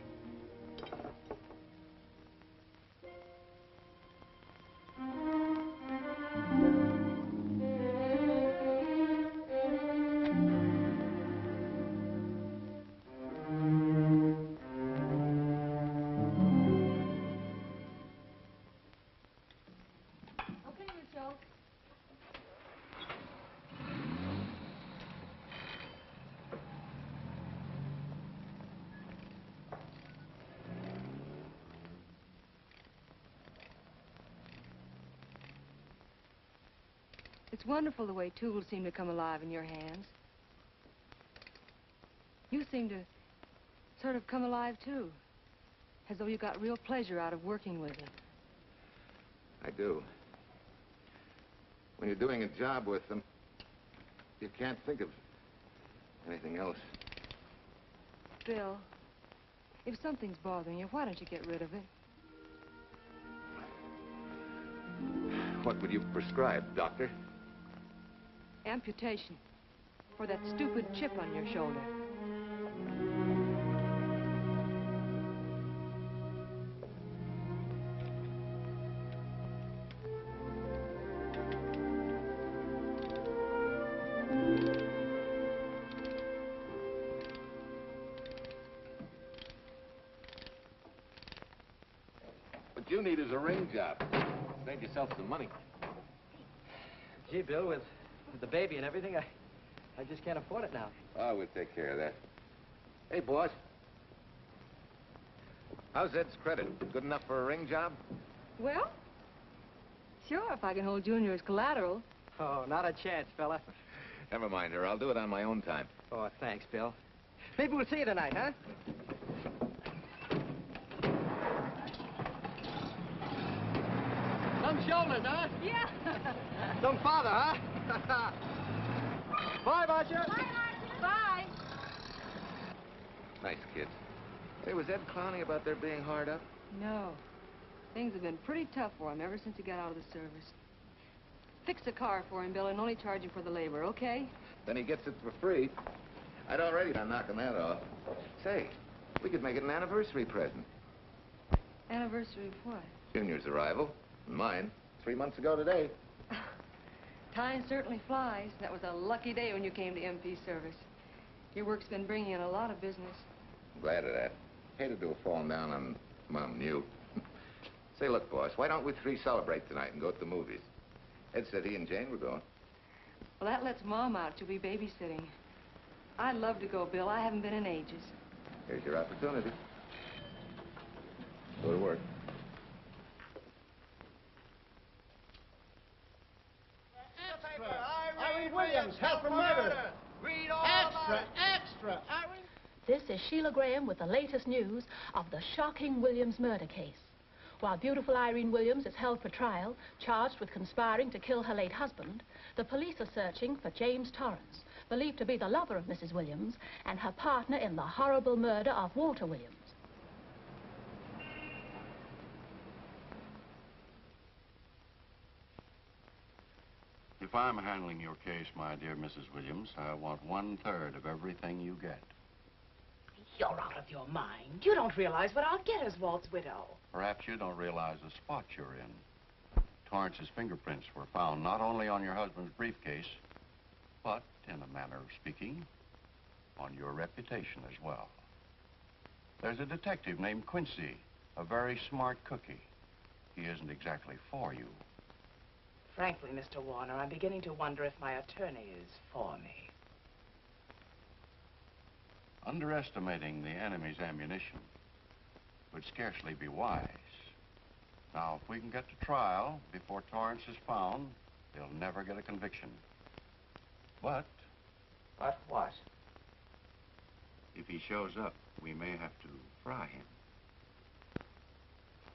It's wonderful the way tools seem to come alive in your hands. You seem to sort of come alive, too. As though you got real pleasure out of working with them. I do. When you're doing a job with them, you can't think of anything else. Bill, if something's bothering you, why don't you get rid of it? What would you prescribe, Doctor? Amputation. For that stupid chip on your shoulder. What you need is a ring job. Save yourself some money. Gee, Bill, with the baby and everything, I just can't afford it now. Oh, we'll take care of that. Hey, boss. How's Ed's credit? Good enough for a ring job? Well, sure, if I can hold Junior as collateral. Oh, not a chance, fella. Never mind her. I'll do it on my own time. Oh, thanks, Bill. Maybe we'll see you tonight, huh? Some shoulders, huh? Yeah. Some father, huh? Bye, Marcia. Bye, Marcia. Bye. Nice kids. Hey, was Ed clowning about their being hard up? No. Things have been pretty tough for him ever since he got out of the service. Fix a car for him, Bill, and only charge him for the labor, okay? Then he gets it for free. I'd already been knocking that off. Say, we could make it an anniversary present. Anniversary of what? Junior's arrival, and mine, 3 months ago today. Time certainly flies. That was a lucky day when you came to MP service. Your work's been bringing in a lot of business. I'm glad of that. Hated to have fallen down on Mom and you. Say, look, boss, why don't we three celebrate tonight and go to the movies? Ed said he and Jane were going. Well, that lets Mom out. She'll be babysitting. I'd love to go, Bill. I haven't been in ages. Here's your opportunity. Go to work. Irene Williams, held for murder. Read all extra. Irene. This is Sheila Graham with the latest news of the shocking Williams murder case. While beautiful Irene Williams is held for trial, charged with conspiring to kill her late husband, the police are searching for James Torrance, believed to be the lover of Mrs. Williams and her partner in the horrible murder of Walter Williams. If I'm handling your case, my dear Mrs. Williams, I want 1/3 of everything you get. You're out of your mind. You don't realize what I'll get as Walt's widow. Perhaps you don't realize the spot you're in. Torrance's fingerprints were found not only on your husband's briefcase, but, in a manner of speaking, on your reputation as well. There's a detective named Quincy, a very smart cookie. He isn't exactly for you. Frankly, Mr. Warner, I'm beginning to wonder if my attorney is for me. Underestimating the enemy's ammunition would scarcely be wise. Now, if we can get to trial before Torrance is found, he'll never get a conviction. But... But what? If he shows up, we may have to fry him.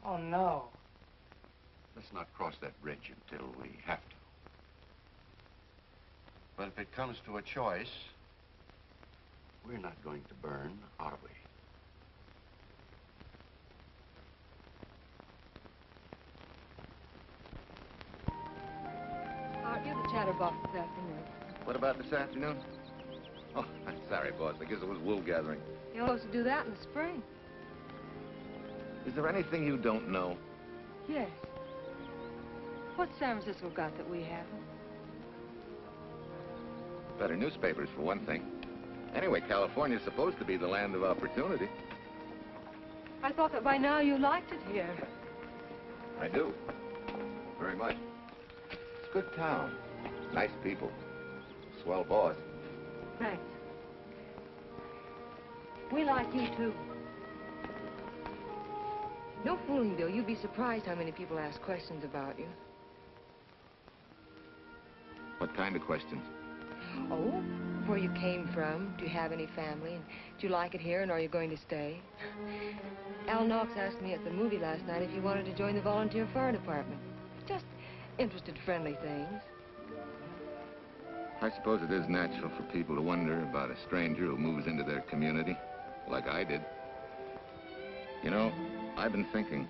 Oh, no. Let's not cross that bridge until we have to. But if it comes to a choice, we're not going to burn, are we? Art, you're the chatterbox this afternoon. What about this afternoon? Oh, I'm sorry, boss. I guess it was wool gathering. You're supposed to do that in the spring. Is there anything you don't know? Yes. What's San Francisco got that we haven't? Better newspapers, for one thing. Anyway, California's supposed to be the land of opportunity. I thought that by now you liked it here. I do. Very much. It's a good town. Nice people. Swell boss. Thanks. We like you, too. No fooling, Bill. You'd be surprised how many people ask questions about you. What kind of questions? Oh, where you came from, do you have any family, and do you like it here, and are you going to stay? Al Knox asked me at the movie last night if you wanted to join the volunteer fire department. Just interested, friendly things. I suppose it is natural for people to wonder about a stranger who moves into their community, like I did. You know, I've been thinking,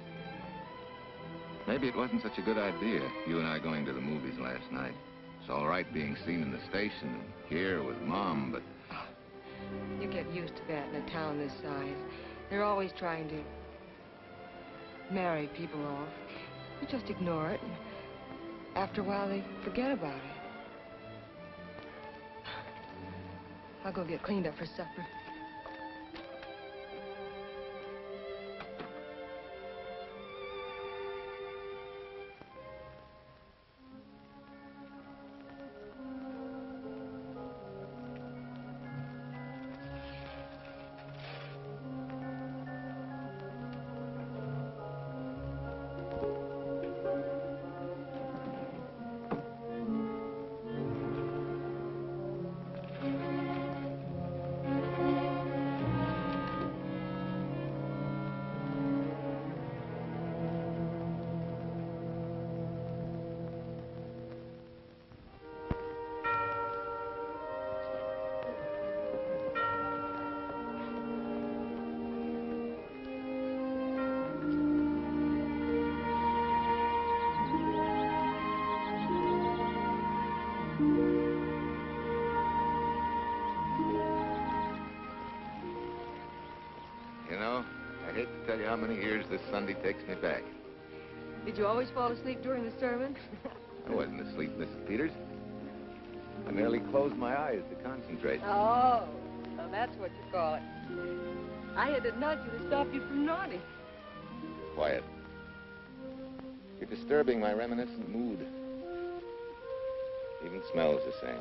maybe it wasn't such a good idea, you and I going to the movies last night. It's all right being seen in the station and here with Mom, but... You get used to that in a town this size. They're always trying to marry people off. You just ignore it, and after a while they forget about it. I'll go get cleaned up for supper. You know, I hate to tell you how many years this Sunday takes me back. Did you always fall asleep during the sermon? I wasn't asleep, Mrs. Peters. I merely closed my eyes to concentrate. Oh, so that's what you call it. I had to nudge you to stop you from nodding. Quiet. You're disturbing my reminiscent mood. Even smells the same.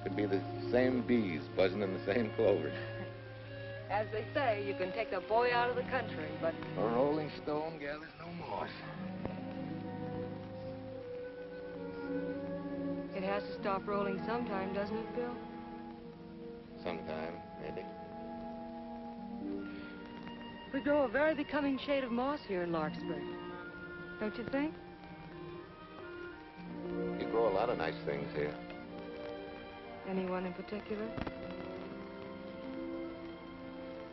Could be the same bees buzzing in the same clover. As they say, you can take the boy out of the country, but... A rolling stone gathers no moss. It has to stop rolling sometime, doesn't it, Bill? Sometime, maybe. We grow a very becoming shade of moss here in Larkspur. Don't you think? You grow a lot of nice things here. Anyone in particular?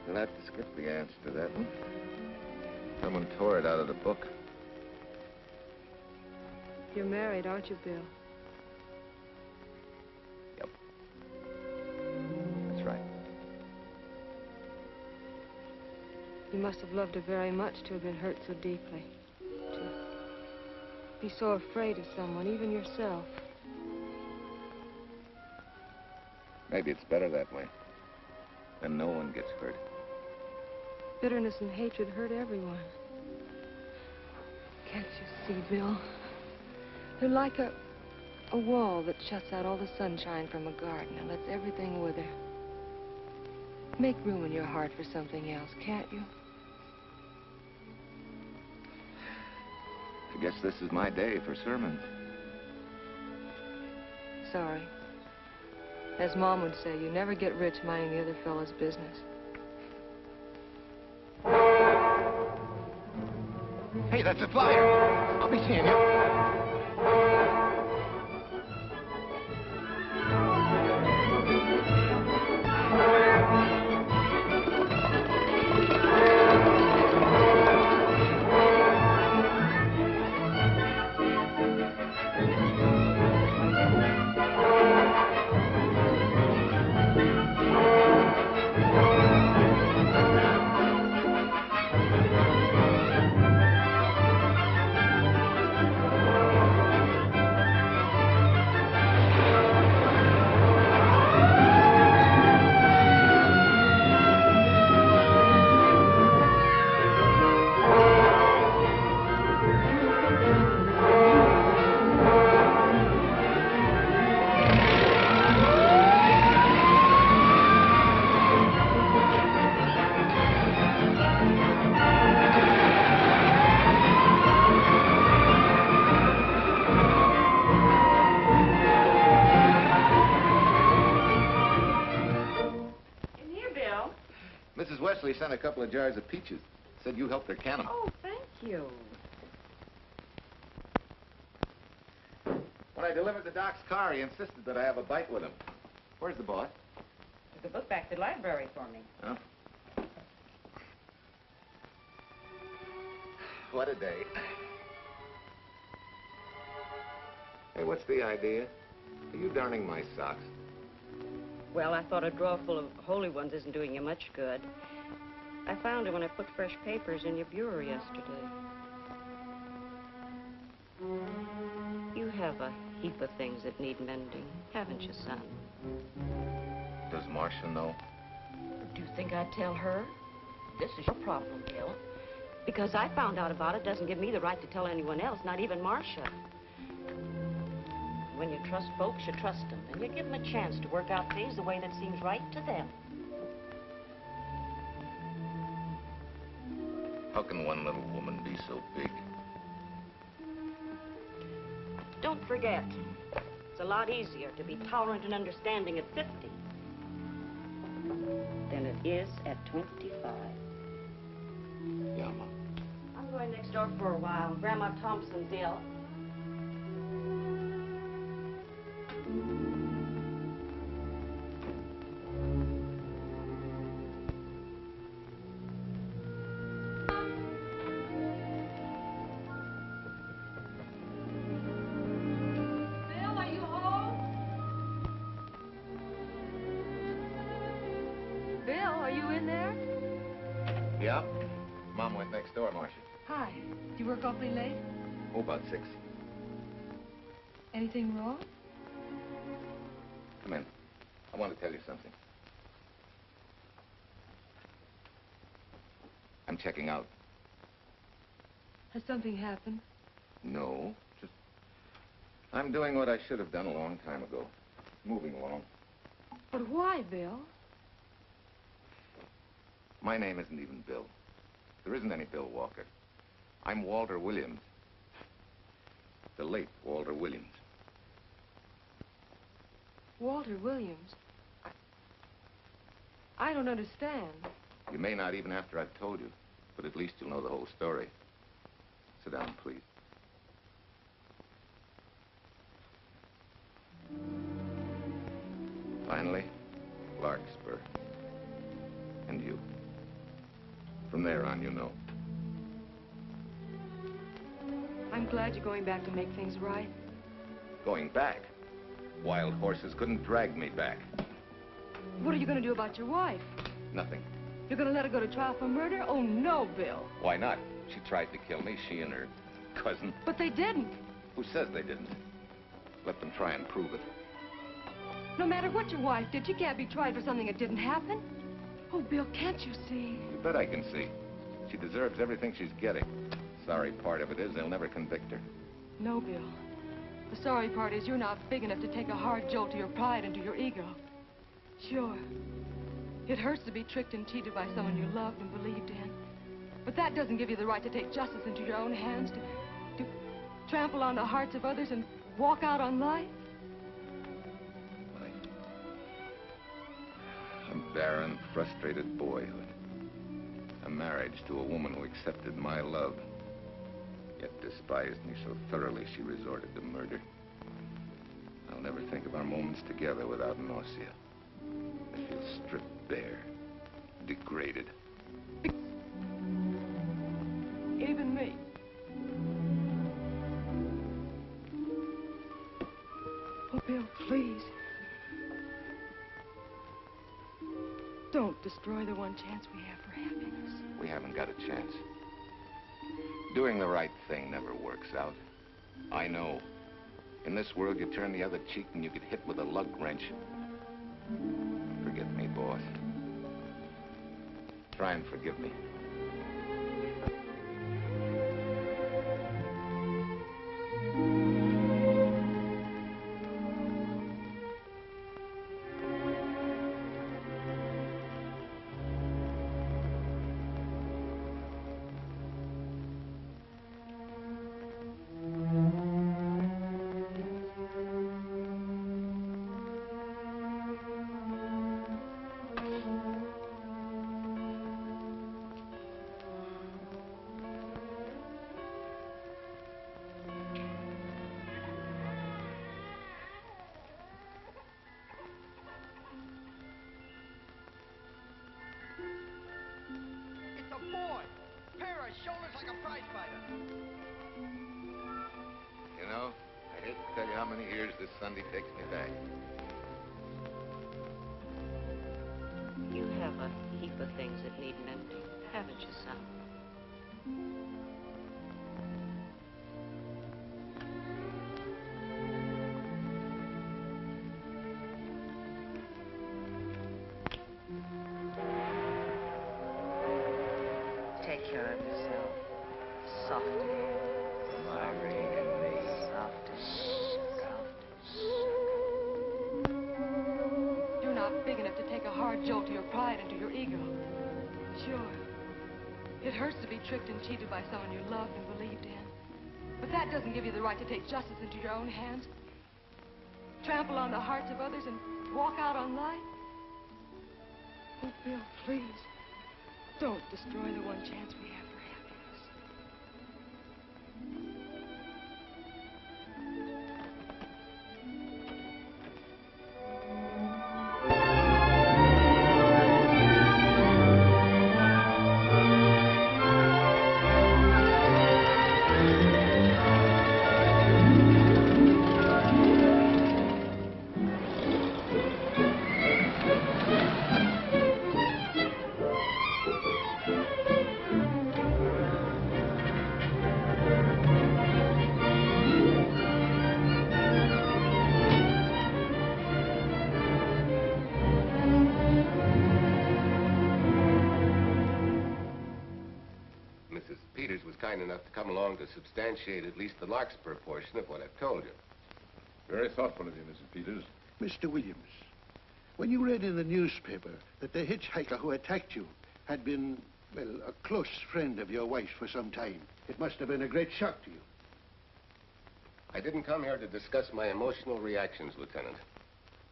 You'll have to skip the answer to that one. Someone tore it out of the book. You're married, aren't you, Bill? Yep. That's right. You must have loved her very much to have been hurt so deeply. To be so afraid of someone, even yourself. Maybe it's better that way. Then no one gets hurt. Bitterness and hatred hurt everyone. Can't you see, Bill? They're like a wall that shuts out all the sunshine from a garden and lets everything wither. Make room in your heart for something else, can't you? I guess this is my day for sermons. Sorry. As Mom would say, you never get rich minding the other fellow's business. Hey, that's a flyer. I'll be seeing you. Wesley sent a couple of jars of peaches. Said you helped her can them. Oh, thank you. When I delivered the doc's car, he insisted that I have a bite with him. Where's the boss? Took the book back to the library for me. Huh? What a day. Hey, what's the idea? Are you darning my socks? Well, I thought a drawer full of holy ones isn't doing you much good. I found it when I put fresh papers in your bureau yesterday. You have a heap of things that need mending, haven't you, son? Does Marcia know? Do you think I'd tell her? This is your problem, Bill. Because I found out about it doesn't give me the right to tell anyone else, not even Marcia. When you trust folks, you trust them, and you give them a chance to work out things the way that seems right to them. How can one little woman be so big? Don't forget, it's a lot easier to be tolerant and understanding at 50 than it is at 25. Yeah, Mom. I'm going next door for a while. Grandma Thompson's ill. Bill, are you home? Bill, are you in there? Yeah? Mom went next door, Marcia. Hi. Do you work awfully late? Oh, about 6. Anything wrong? Come in. I want to tell you something. I'm checking out. Has something happened? No, just... I'm doing what I should have done a long time ago. Moving along. But why, Bill? My name isn't even Bill. There isn't any Bill Walker. I'm Walter Williams. The late Walter Williams. Walter Williams? I don't understand. You may not even after I've told you, but at least you'll know the whole story. Sit down, please. Finally, Larkspur. And you. From there on, you know. I'm glad you're going back to make things right. Going back? Wild horses couldn't drag me back. What are you going to do about your wife? Nothing. You're going to let her go to trial for murder? Oh, no, Bill. Why not? She tried to kill me, she and her cousin. But they didn't. Who says they didn't? Let them try and prove it. No matter what your wife did, she can't be tried for something that didn't happen. Oh, Bill, can't you see? You bet I can see. She deserves everything she's getting. Sorry part of it is they'll never convict her. No, Bill. The sorry part is you're not big enough to take a hard jolt to your pride and to your ego. Sure. It hurts to be tricked and cheated by someone you loved and believed in. But that doesn't give you the right to take justice into your own hands, to trample on the hearts of others and walk out on life. A barren, frustrated boyhood. A marriage to a woman who accepted my love, yet despised me so thoroughly she resorted to murder. I'll never think of our moments together without nausea. I feel stripped bare, degraded. Even me. Oh, Bill, please. Don't destroy the one chance we have for happiness. We haven't got a chance. Doing the right thing never works out. I know. In this world, you turn the other cheek and you get hit with a lug wrench. Forget me, boss. Try and forgive me. like a prize fighter. You know, I hate to tell you how many years this Sunday takes me back. You have a heap of things that need mending, haven't you, son? Take care of yourself. Softly. You're not big enough to take a hard jolt to your pride and to your ego. Sure. It hurts to be tricked and cheated by someone you loved and believed in. But that doesn't give you the right to take justice into your own hands. Trample on the hearts of others and walk out on life. Oh, Bill, please. Don't destroy the one chance we have for happiness. Mrs. Peters was kind enough to come along to substantiate at least the Larkspur portion of what I've told you. Very thoughtful of you, Mrs. Peters. Mr. Williams, when you read in the newspaper that the hitchhiker who attacked you had been, well, a close friend of your wife's for some time, it must have been a great shock to you. I didn't come here to discuss my emotional reactions, Lieutenant.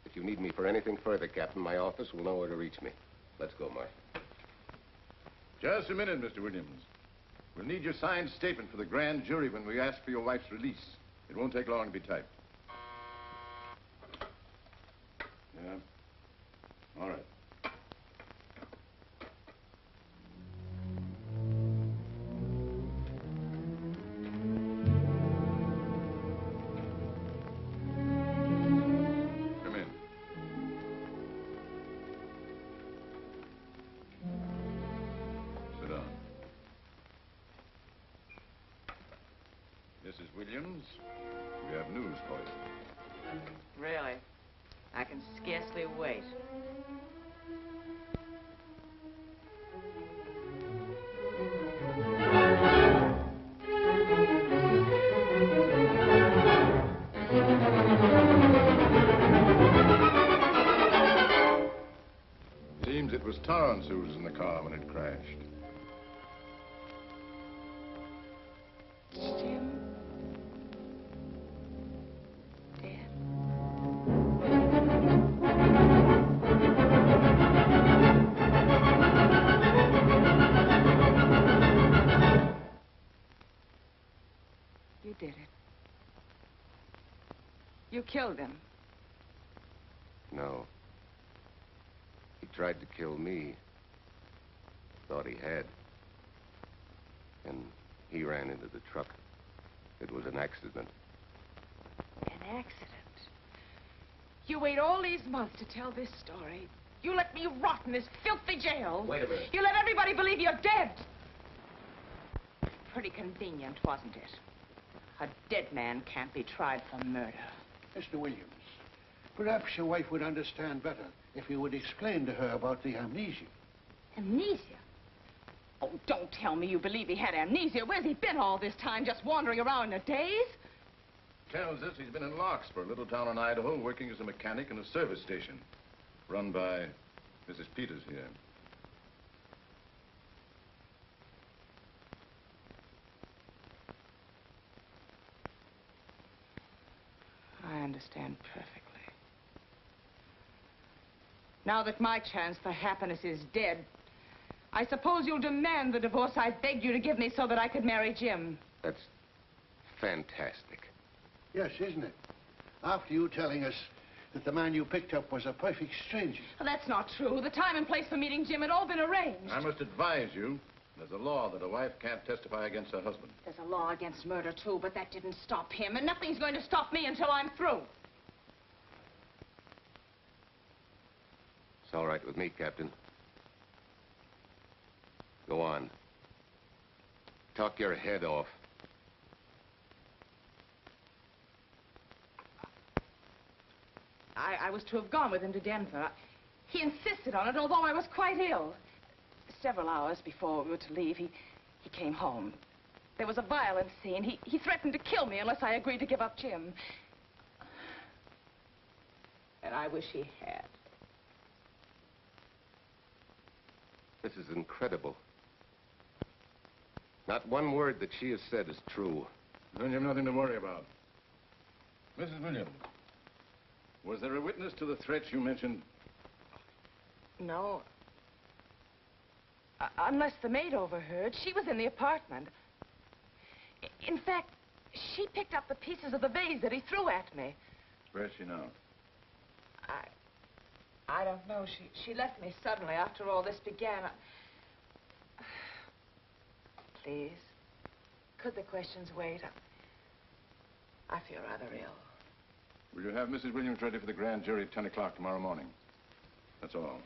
If you need me for anything further, Captain, my office will know where to reach me. Let's go, Mark. Just a minute, Mr. Williams. We'll need your signed statement for the grand jury when we ask for your wife's release. It won't take long to be typed. Yeah. All right. Come in. Sit down. Mrs. Williams, we have news for you. Really? I can scarcely wait. Seems it was Torrance who was in the car when it crashed. Jim? You did it. You killed him. No. He tried to kill me. Thought he had. And he ran into the truck. It was an accident. An accident? You wait all these months to tell this story. You let me rot in this filthy jail. Wait a minute. You let everybody believe you're dead. Pretty convenient, wasn't it? A dead man can't be tried for murder. Mr. Williams, perhaps your wife would understand better if you would explain to her about the amnesia. Amnesia? Oh, don't tell me you believe he had amnesia. Where's he been all this time, just wandering around in a daze? Tells us he's been in Larkspur, a little town in Idaho, working as a mechanic in a service station. Run by Mrs. Peters here. I understand perfectly. Now that my chance for happiness is dead, I suppose you'll demand the divorce I begged you to give me so that I could marry Jim. That's fantastic. Yes, isn't it? After you telling us that the man you picked up was a perfect stranger. Well, that's not true. The time and place for meeting Jim had all been arranged. I must advise you There's a law that a wife can't testify against her husband. There's a law against murder, too, but that didn't stop him, and nothing's going to stop me until I'm through. It's all right with me, Captain. Go on. Talk your head off. I was to have gone with him to Denver. He insisted on it, although I was quite ill. Several hours before we were to leave, he came home. There was a violent scene. He threatened to kill me unless I agreed to give up Jim. And I wish he had. This is incredible. Not one word that she has said is true. Then you have nothing to worry about. Mrs. Williams, was there a witness to the threats you mentioned? No. Unless the maid overheard. She was in the apartment. In fact, she picked up the pieces of the vase that he threw at me. Where is she now? I don't know. She left me suddenly after all this began. Please, could the questions wait? I feel rather ill. Will you have Mrs. Williams ready for the grand jury at 10 o'clock tomorrow morning? That's all.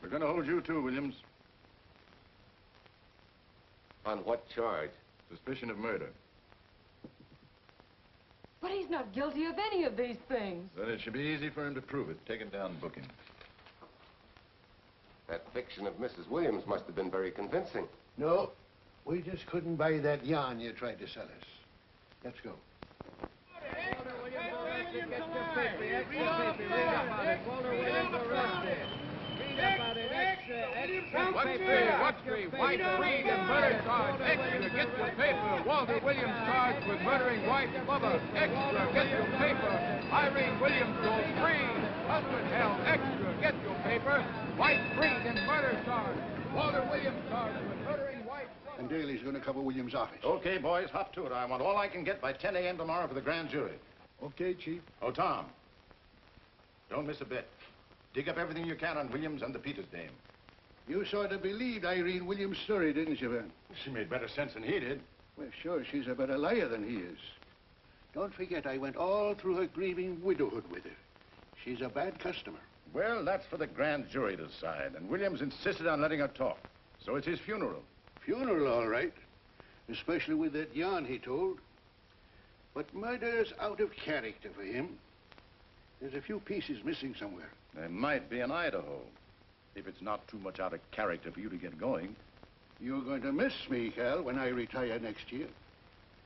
We're going to hold you too, Williams. On what charge? Suspicion of murder. But he's not guilty of any of these things. Then it should be easy for him to prove it. Take it down and book him. That fiction of Mrs. Williams must have been very convincing. No, we just couldn't buy that yarn you tried to sell us. Let's go. What's the wife freed and murder charge? Extra, get your paper. Walter Williams charged with murdering wife lover. Extra, get your paper. Irene Williams goes free. Husband held. Extra, get your paper. Wife freed and murder charge. Walter Williams charged with murdering wife lover. And Daly's going to cover Williams' office. Okay, boys, hop to it. I want all I can get by 10 a.m. tomorrow for the grand jury. Okay, Chief. Oh, Tom, don't miss a bit. Dig up everything you can on Williams and the Peters dame. You sort of believed Irene Williams' story, didn't you, Ben? She made better sense than he did. Well, sure, she's a better liar than he is. Don't forget, I went all through her grieving widowhood with her. She's a bad customer. Well, that's for the grand jury to decide, and Williams insisted on letting her talk. So it's his funeral. Funeral, all right. Especially with that yarn he told. But murder's out of character for him. There's a few pieces missing somewhere. There might be in Idaho, if it's not too much out of character for you to get going. You're going to miss me, Cal, when I retire next year.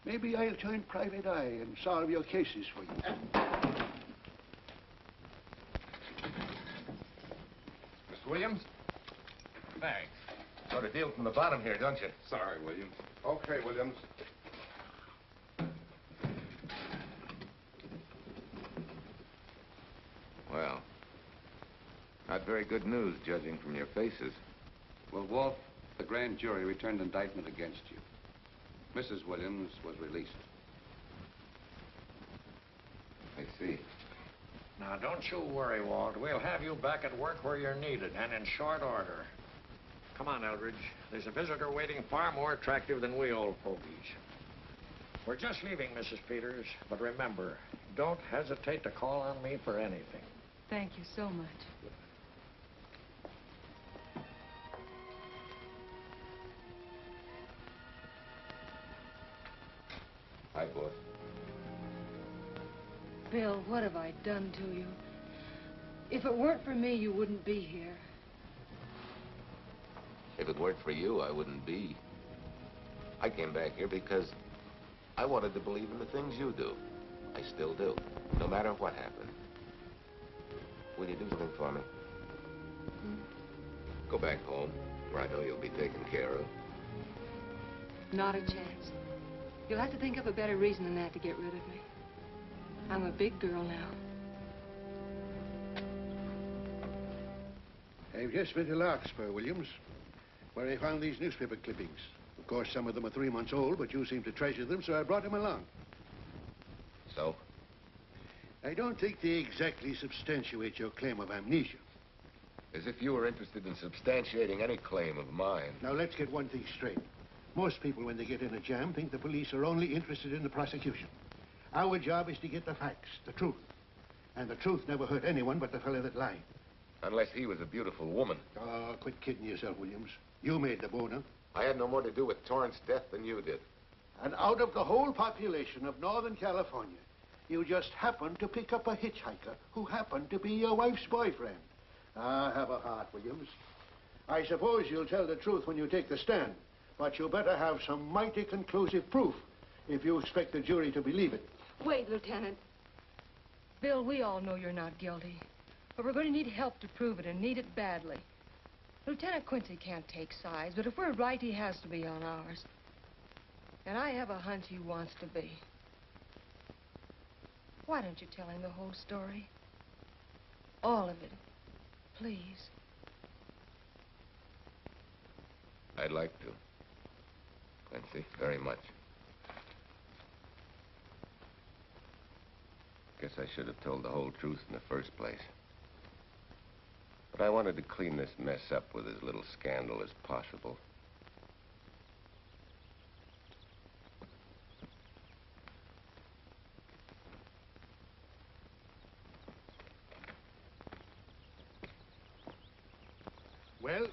Maybe I'll join Private Eye and solve your cases for you. Mr. Williams? Thanks. Sort of deal from the bottom here, don't you? Sorry, Williams. Okay, Williams. Well, not very good news, judging from your faces. Well, Walt, the grand jury returned indictment against you. Mrs. Williams was released. I see. Now, don't you worry, Walt. We'll have you back at work where you're needed, and in short order. Come on, Eldridge. There's a visitor waiting far more attractive than we old fogies. We're just leaving, Mrs. Peters, but remember, don't hesitate to call on me for anything. Thank you so much. Hi, boss. Bill, what have I done to you? If it weren't for me, you wouldn't be here. If it weren't for you, I wouldn't be. I came back here because I wanted to believe in the things you do. I still do, no matter what happened. Will you do something for me? Go back home, where I know you'll be taken care of. Not a chance. You'll have to think of a better reason than that to get rid of me. I'm a big girl now. I've just been to Larkspur, Williams, where I found these newspaper clippings. Of course, some of them are 3 months old, but you seem to treasure them, so I brought them along. So? I don't think they exactly substantiate your claim of amnesia. As if you were interested in substantiating any claim of mine. Now, let's get one thing straight. Most people, when they get in a jam, think the police are only interested in the prosecution. Our job is to get the facts, the truth. And the truth never hurt anyone but the fellow that lied. Unless he was a beautiful woman. Oh, quit kidding yourself, Williams. You made the boner. I had no more to do with Torrance's death than you did. And out of the whole population of Northern California, you just happened to pick up a hitchhiker who happened to be your wife's boyfriend. Ah, have a heart, Williams. I suppose you'll tell the truth when you take the stand, but you better have some mighty conclusive proof if you expect the jury to believe it. Wait, Lieutenant. Bill, we all know you're not guilty, but we're going to need help to prove it, and need it badly. Lieutenant Quincy can't take sides, but if we're right, he has to be on ours. And I have a hunch he wants to be. Why don't you tell him the whole story? All of it. Please. I'd like to. Quincy, very much. Guess I should have told the whole truth in the first place. But I wanted to clean this mess up with as little scandal as possible. Well?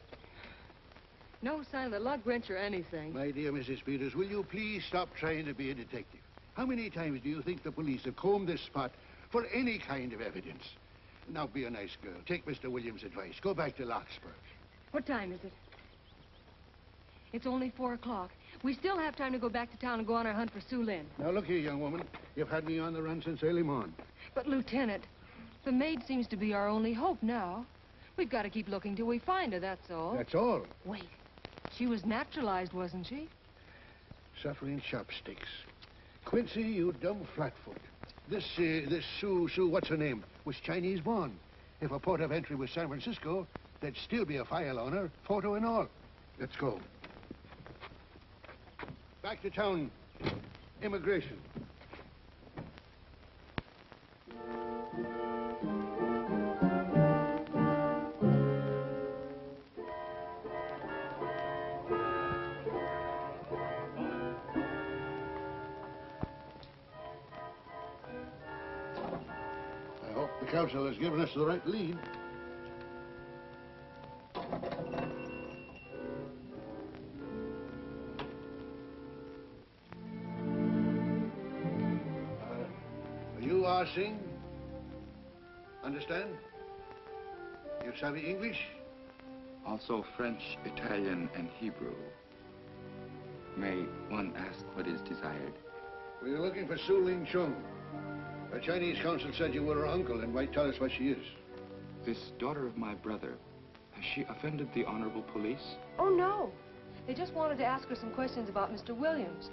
No sign of the lug wrench or anything. My dear Mrs. Peters, will you please stop trying to be a detective? How many times do you think the police have combed this spot for any kind of evidence? Now, be a nice girl. Take Mr. Williams' advice. Go back to Larkspur. What time is it? It's only 4 o'clock. We still have time to go back to town and go on our hunt for Sue Lynn. Now, look here, young woman. You've had me on the run since early morning. But, Lieutenant, the maid seems to be our only hope now. We've got to keep looking till we find her, that's all. That's all? Wait. She was naturalized, wasn't she? Suffering chopsticks. Quincy, you dumb flatfoot. This Sue, what's her name, was Chinese born. If a port of entry was San Francisco, there'd still be a file on her, photo and all. Let's go. Back to town. Immigration. The council has given us the right lead. You are Singh? Understand? You savvy English? Also French, Italian, and Hebrew. May one ask what is desired? We're looking for Su Ling Chung. The Chinese consul said you were her uncle and might tell us what she is. This daughter of my brother, has she offended the honorable police? Oh, no. They just wanted to ask her some questions about Mr. Williams,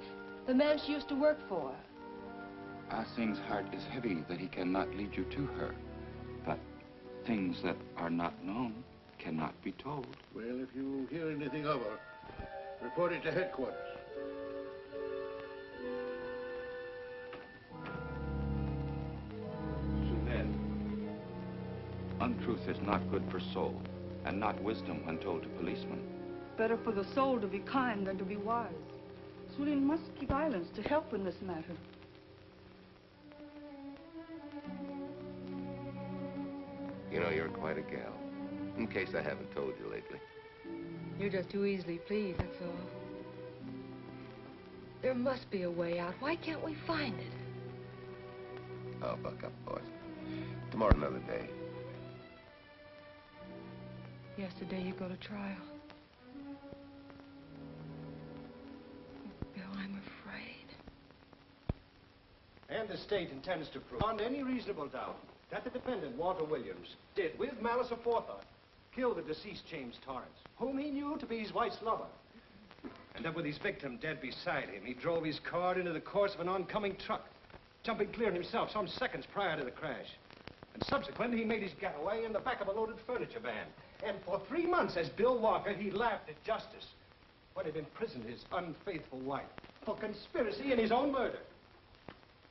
the man she used to work for. Ah Singh's heart is heavy that he cannot lead you to her. But things that are not known cannot be told. Well, if you hear anything of her, report it to headquarters. Untruth is not good for soul, and not wisdom when told to policemen. Better for the soul to be kind than to be wise. Su Lin must keep silence to help in this matter. You know, you're quite a gal. In case I haven't told you lately. You're just too easily pleased, that's all. There must be a way out. Why can't we find it? Oh, buck up, boys. Tomorrow, another day. Yesterday you go to trial. Bill, I'm afraid. And the state intends to prove, beyond any reasonable doubt, that the defendant, Walter Williams, did, with malice aforethought, kill the deceased James Torrance, whom he knew to be his wife's lover. And that with his victim dead beside him, he drove his car into the course of an oncoming truck, jumping clear himself some seconds prior to the crash. And subsequently, he made his getaway in the back of a loaded furniture van. And for 3 months, as Bill Walker, he laughed at justice. when he'd imprisoned his unfaithful wife for conspiracy in his own murder.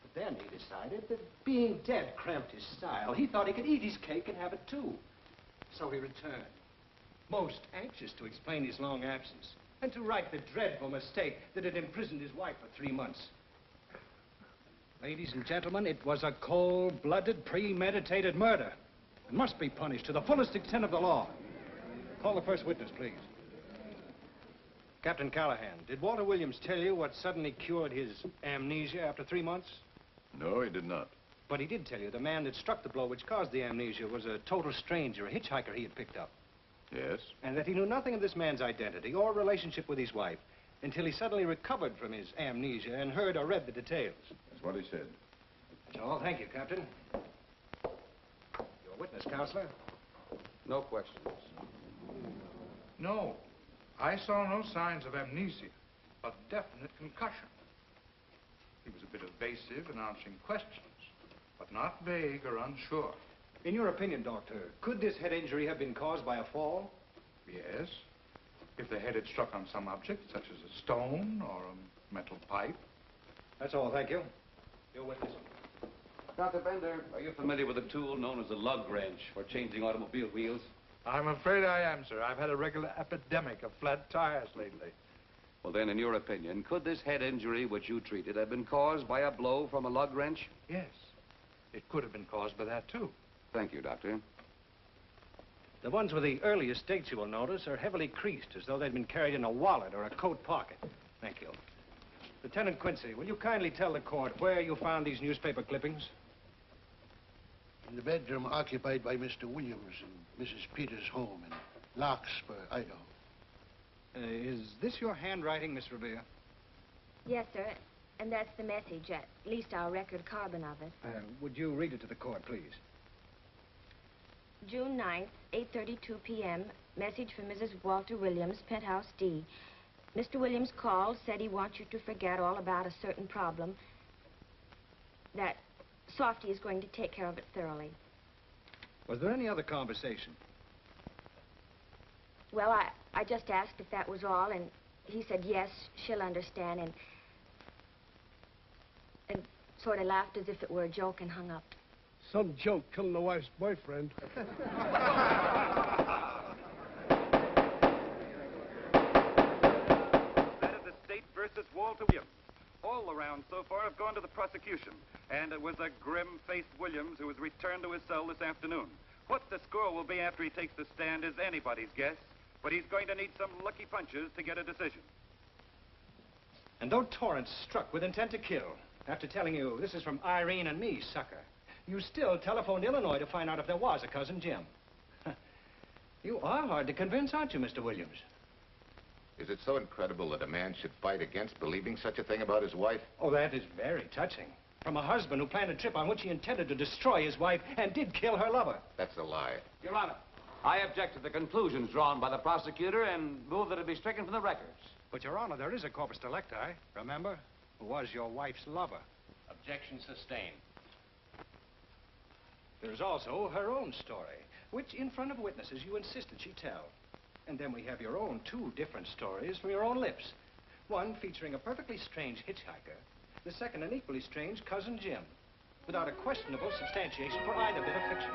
But then he decided that being dead cramped his style. He thought he could eat his cake and have it too. So he returned, most anxious to explain his long absence and to right the dreadful mistake that had imprisoned his wife for 3 months. Ladies and gentlemen, it was a cold-blooded, premeditated murder and must be punished to the fullest extent of the law. Call the first witness, please. Captain Callahan, did Walter Williams tell you what suddenly cured his amnesia after 3 months? No, he did not. But he did tell you the man that struck the blow which caused the amnesia was a total stranger, a hitchhiker he had picked up. Yes? And that he knew nothing of this man's identity or relationship with his wife until he suddenly recovered from his amnesia and heard or read the details. That's what he said. That's all. Thank you, Captain. Your witness, Counselor. No questions. No. I saw no signs of amnesia, a definite concussion. He was a bit evasive in answering questions, but not vague or unsure. In your opinion, Doctor, could this head injury have been caused by a fall? Yes. If the head had struck on some object, such as a stone or a metal pipe. That's all. Thank you. Your witness. Dr. Bender, are you familiar with a tool known as a lug wrench for changing automobile wheels? I'm afraid I am, sir. I've had a regular epidemic of flat tires lately. Well, then, in your opinion, could this head injury which you treated have been caused by a blow from a lug wrench? Yes. It could have been caused by that, too. Thank you, Doctor. The ones with the earliest dates, you will notice, are heavily creased, as though they'd been carried in a wallet or a coat pocket. Thank you. Lieutenant Quincy, will you kindly tell the court where you found these newspaper clippings? In the bedroom occupied by Mr. Williams and Mrs. Peters' home in Larkspur, Idaho. Is this your handwriting, Miss Revere? Yes, sir. And that's the message, at least our record carbon of it. Would you read it to the court, please? June 9th, 8:32 p.m. Message from Mrs. Walter Williams, Penthouse D. Mr. Williams called, said he wants you to forget all about a certain problem. That Softy is going to take care of it thoroughly. Was there any other conversation? Well, I just asked if that was all, and he said, yes, she'll understand, and sort of laughed as if it were a joke and hung up. Some joke killing the wife's boyfriend. That is the state versus Walter Williams. All the rounds so far have gone to the prosecution, and it was a grim-faced Williams who was returned to his cell this afternoon. What the score will be after he takes the stand is anybody's guess, but he's going to need some lucky punches to get a decision. And though Torrance struck with intent to kill, after telling you this is from Irene and me, sucker, you still telephoned Illinois to find out if there was a cousin Jim. You are hard to convince, aren't you, Mr. Williams? Is it so incredible that a man should fight against believing such a thing about his wife? Oh, that is very touching. From a husband who planned a trip on which he intended to destroy his wife and did kill her lover. That's a lie. Your Honor, I object to the conclusions drawn by the prosecutor and move that it be stricken from the records. But, Your Honor, there is a corpus delicti, remember, who was your wife's lover. Objection sustained. There's also her own story, which, in front of witnesses, you insisted she tell. And then we have your own two different stories from your own lips. One featuring a perfectly strange hitchhiker, the second an equally strange cousin Jim, without a questionable substantiation for either bit of fiction.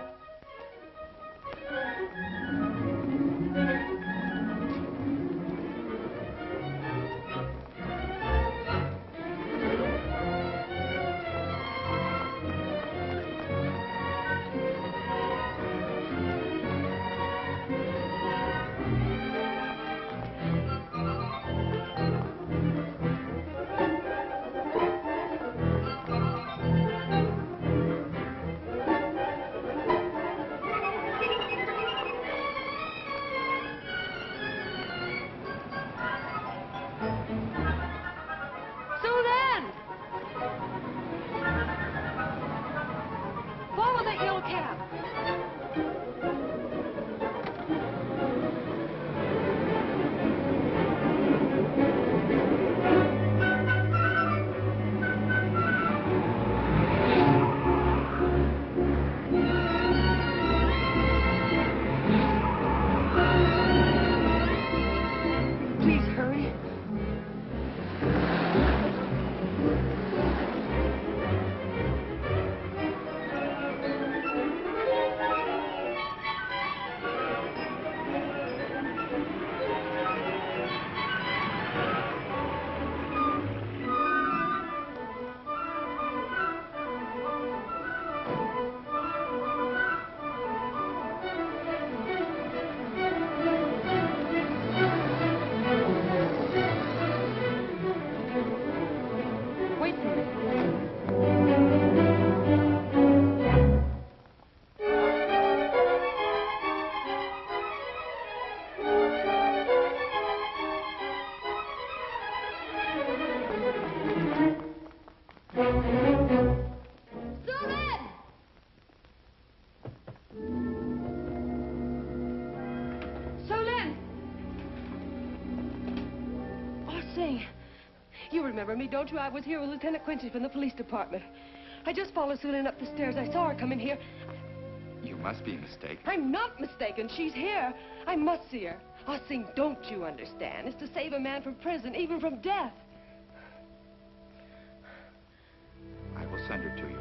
thing. You remember me, don't you? I was here with Lieutenant Quincy from the police department. I just followed Sue Lynn up the stairs. I saw her come in here. You must be mistaken. I'm not mistaken. She's here. I must see her. Our thing, don't you understand, is to save a man from prison, even from death. I will send her to you.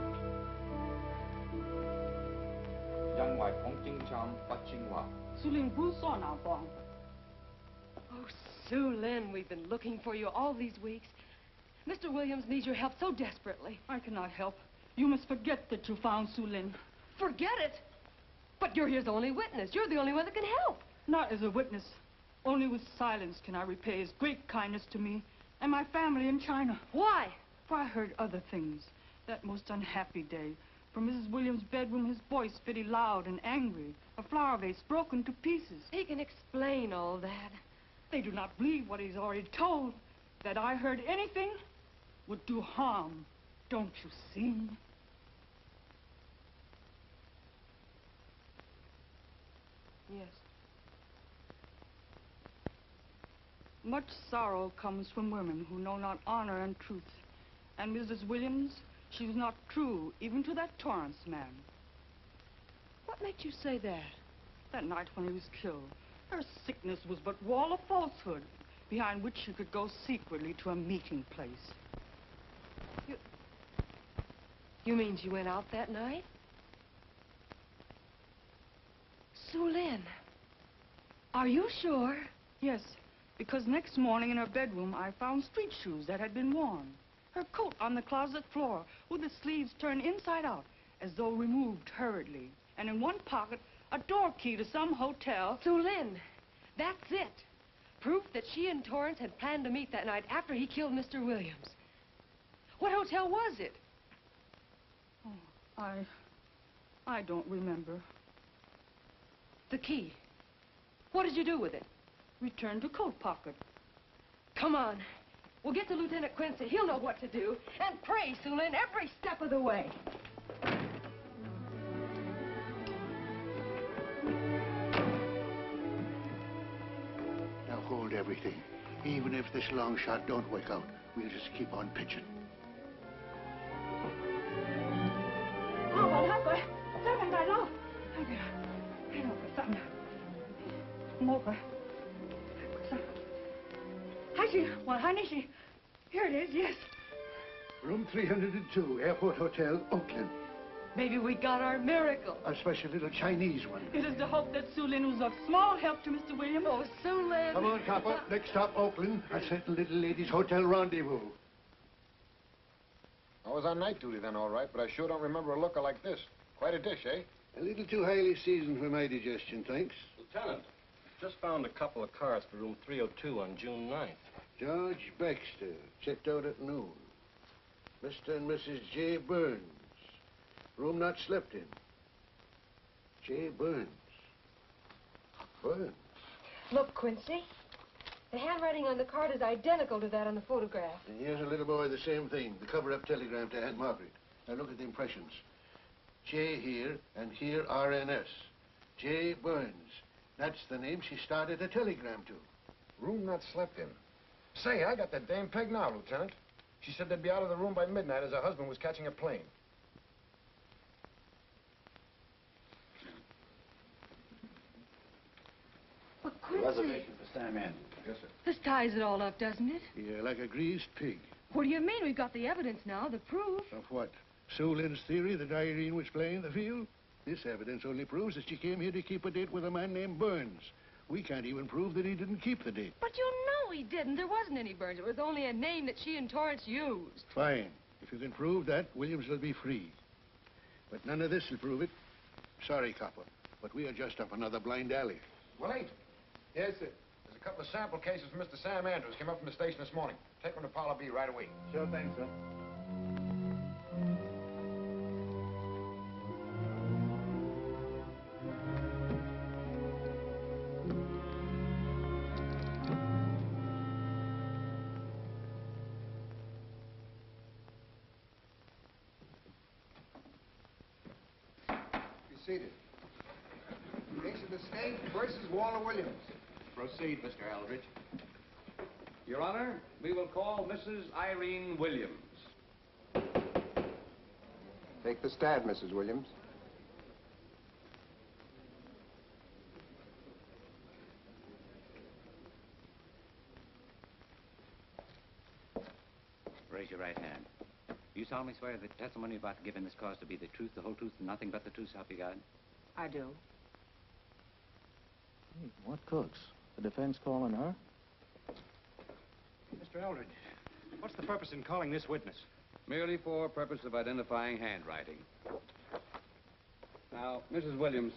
Oh, Sue Lynn, we've been looking for you all these weeks. Mr. Williams needs your help so desperately. I cannot help. You must forget that you found Sue Lynn. Forget it? But you're his only witness. You're the only one that can help. Not as a witness. Only with silence can I repay his great kindness to me and my family in China. Why? For I heard other things. That most unhappy day, from Mrs. Williams' bedroom, his voice very loud and angry. A flower vase broken to pieces. He can explain all that. They do not believe what he's already told. That I heard anything would do harm. Don't you see? Yes. Much sorrow comes from women who know not honor and truth. And Mrs. Williams, she was not true even to that Torrance man. What makes you say that? That night when he was killed, her sickness was but wall of falsehood, behind which she could go secretly to a meeting place. You mean she went out that night? Sue Lynn, are you sure? Yes, because next morning in her bedroom I found street shoes that had been worn. Her coat on the closet floor with the sleeves turned inside out as though removed hurriedly. And in one pocket, a door key to some hotel. Sue Lynn, that's it. Proof that she and Torrance had planned to meet that night after he killed Mr. Williams. What hotel was it? Oh, I don't remember. The key. What did you do with it? Returned to coat pocket. Come on. We'll get to Lieutenant Quincy. He'll know what to do. And pray, Sue Lynn, every step of the way. Now hold everything. Even if this long shot don't work out, we'll just keep on pitching. Here it is, yes. Room 302, Airport Hotel, Oakland. Maybe we got our miracle. A special little Chinese one. It is to hope that Sue Lynn was of small help to Mr. Williams. Oh, Sue Lynn. Come on, copper. Next stop, Oakland. A certain little lady's hotel rendezvous. I was on night duty then, all right, but I sure don't remember a looker like this. Quite a dish, eh? A little too highly seasoned for my digestion, thanks. Lieutenant, just found a couple of cars for room 302 on June 9th. George Baxter, checked out at noon. Mr. and Mrs. J. Burns. Room not slept in. J. Burns. Burns. Look, Quincy. The handwriting on the card is identical to that on the photograph. And here's a little boy, the same thing. The cover-up telegram to Aunt Margaret. Now look at the impressions. J here, and here RNS. J. Burns. That's the name she started a telegram to. Room not slept in. Say, I got that dame pegged now, Lieutenant. She said they'd be out of the room by midnight as her husband was catching a plane. But Quincy... Reservation for Sam Andrews. Yes, sir. This ties it all up, doesn't it? Yeah, like a greased pig. What do you mean? We've got the evidence now, the proof. Of what? Sue Lynn's theory that Irene was playing the field? This evidence only proves that she came here to keep a date with a man named Burns. We can't even prove that he didn't keep the date. But you know he didn't. There wasn't any Burns. It was only a name that she and Torrance used. Fine. If you can prove that, Williams will be free. But none of this will prove it. Sorry, copper, but we are just up another blind alley. Well, ain't. Yes, sir. There's a couple of sample cases from Mr. Sam Andrews came up from the station this morning. Take them to Parlor B right away. Sure thing, sir. Seated. Case of the state versus Walter Williams. Proceed, Mr. Aldridge. Your Honor, we will call Mrs. Irene Williams. Take the stand, Mrs. Williams. Raise your right hand. Do you solemnly swear that the testimony you're about to give in this cause to be the truth, the whole truth, and nothing but the truth, so help you God? I do. Hey, what cooks? The defense calling her? Mr. Eldridge, what's the purpose in calling this witness? Merely for purpose of identifying handwriting. Now, Mrs. Williams,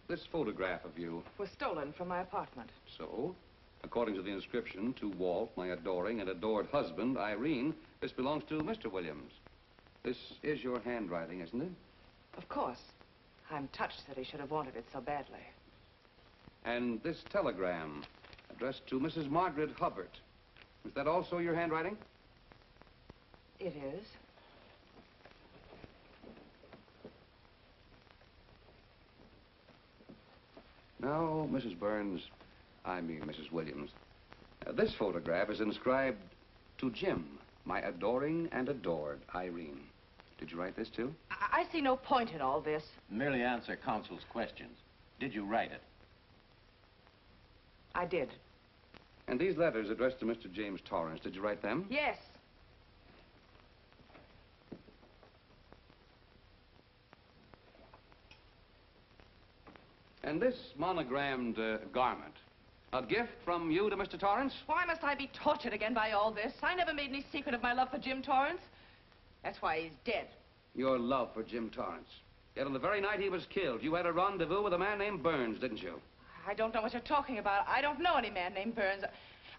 this photograph of you... Was stolen from my apartment. So, according to the inscription, to Walt, my adoring and adored husband, Irene, this belongs to Mr. Williams. This is your handwriting, isn't it? Of course. I'm touched that he should have wanted it so badly. And this telegram, addressed to Mrs. Margaret Hubbard, is that also your handwriting? It is. Now, Mrs. Burns, I mean Mrs. Williams, this photograph is inscribed to Jim, my adoring and adored Irene. Did you write this, too? I see no point in all this. Merely answer counsel's questions. Did you write it? I did. And these letters addressed to Mr. James Torrance, did you write them? Yes. And this monogrammed garment, a gift from you to Mr. Torrance? Why must I be tortured again by all this? I never made any secret of my love for Jim Torrance. That's why he's dead. Your love for Jim Torrance. Yet on the very night he was killed, you had a rendezvous with a man named Burns, didn't you? I don't know what you're talking about. I don't know any man named Burns.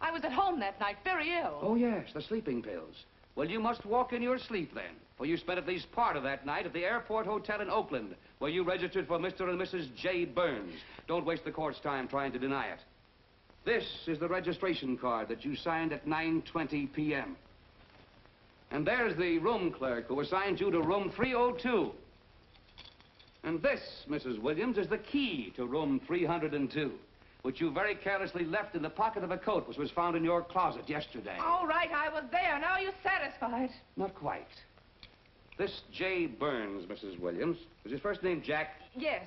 I was at home that night, very ill. Oh, yes, the sleeping pills. Well, you must walk in your sleep, then. For you spent at least part of that night at the Airport Hotel in Oakland, where you registered for Mr. and Mrs. J. Burns. Don't waste the court's time trying to deny it. This is the registration card that you signed at 9:20 p.m. And there's the room clerk who assigned you to room 302. And this, Mrs. Williams, is the key to room 302, which you very carelessly left in the pocket of a coat which was found in your closet yesterday. All right, I was there. Now you're satisfied. Not quite. This J. Burns, Mrs. Williams, is his first name Jack? Yes.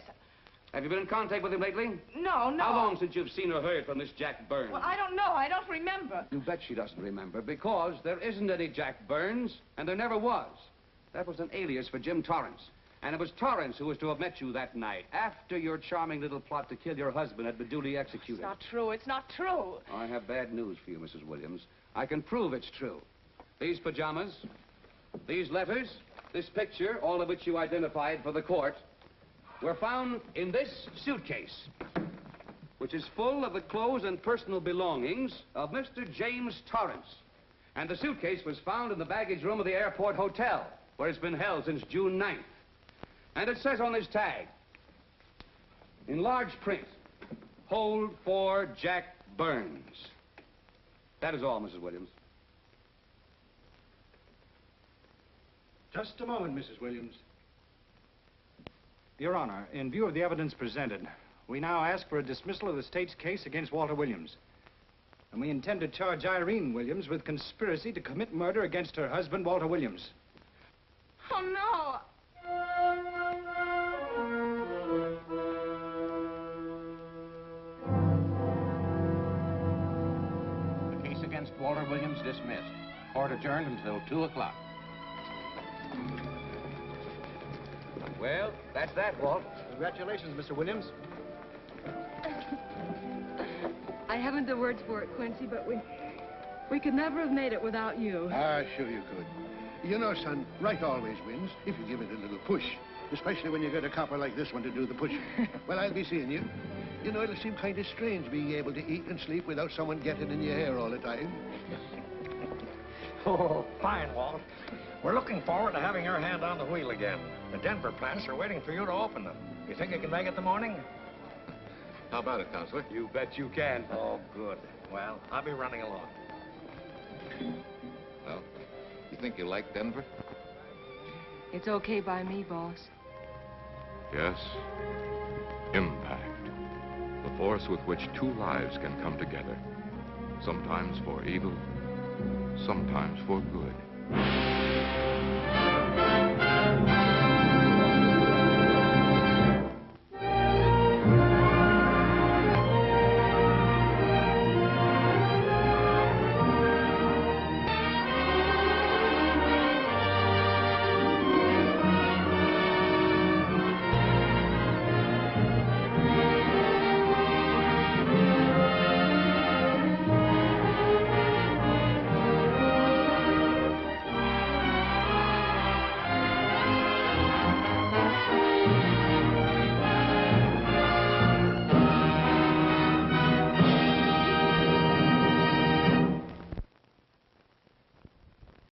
Have you been in contact with him lately? No. How long since you've seen or heard from this Jack Burns? Well, I don't know. I don't remember. You bet she doesn't remember, because there isn't any Jack Burns, and there never was. That was an alias for Jim Torrance. And it was Torrance who was to have met you that night, after your charming little plot to kill your husband had been duly executed. It's not true. It's not true. I have bad news for you, Mrs. Williams. I can prove it's true. These pajamas, these letters, this picture, all of which you identified for the court, were found in this suitcase, which is full of the clothes and personal belongings of Mr. James Torrance. And the suitcase was found in the baggage room of the Airport Hotel, where it's been held since June 9th. And it says on this tag, in large print, hold for Jack Burns. That is all, Mrs. Williams. Just a moment, Mrs. Williams. Your Honor, in view of the evidence presented, we now ask for a dismissal of the state's case against Walter Williams. And we intend to charge Irene Williams with conspiracy to commit murder against her husband, Walter Williams. Oh, no. The case against Walter Williams dismissed. Court adjourned until 2 o'clock. Well, that's that, Walt. Congratulations, Mr. Williams. I haven't the words for it, Quincy, but we could never have made it without you. Ah, sure you could. You know, son, right always wins if you give it a little push. Especially when you get a copper like this one to do the pushing. Well, I'll be seeing you. You know, it'll seem kind of strange being able to eat and sleep without someone getting in your hair all the time. Oh, fine, Walt. We're looking forward to having your hand on the wheel again. The Denver plants are waiting for you to open them. You think you can make it in the morning? How about it, Counselor? You bet you can. Oh, good. Well, I'll be running along. Well, you think you like Denver? It's okay by me, boss. Yes. Impact. The force with which two lives can come together. Sometimes for evil, sometimes for good.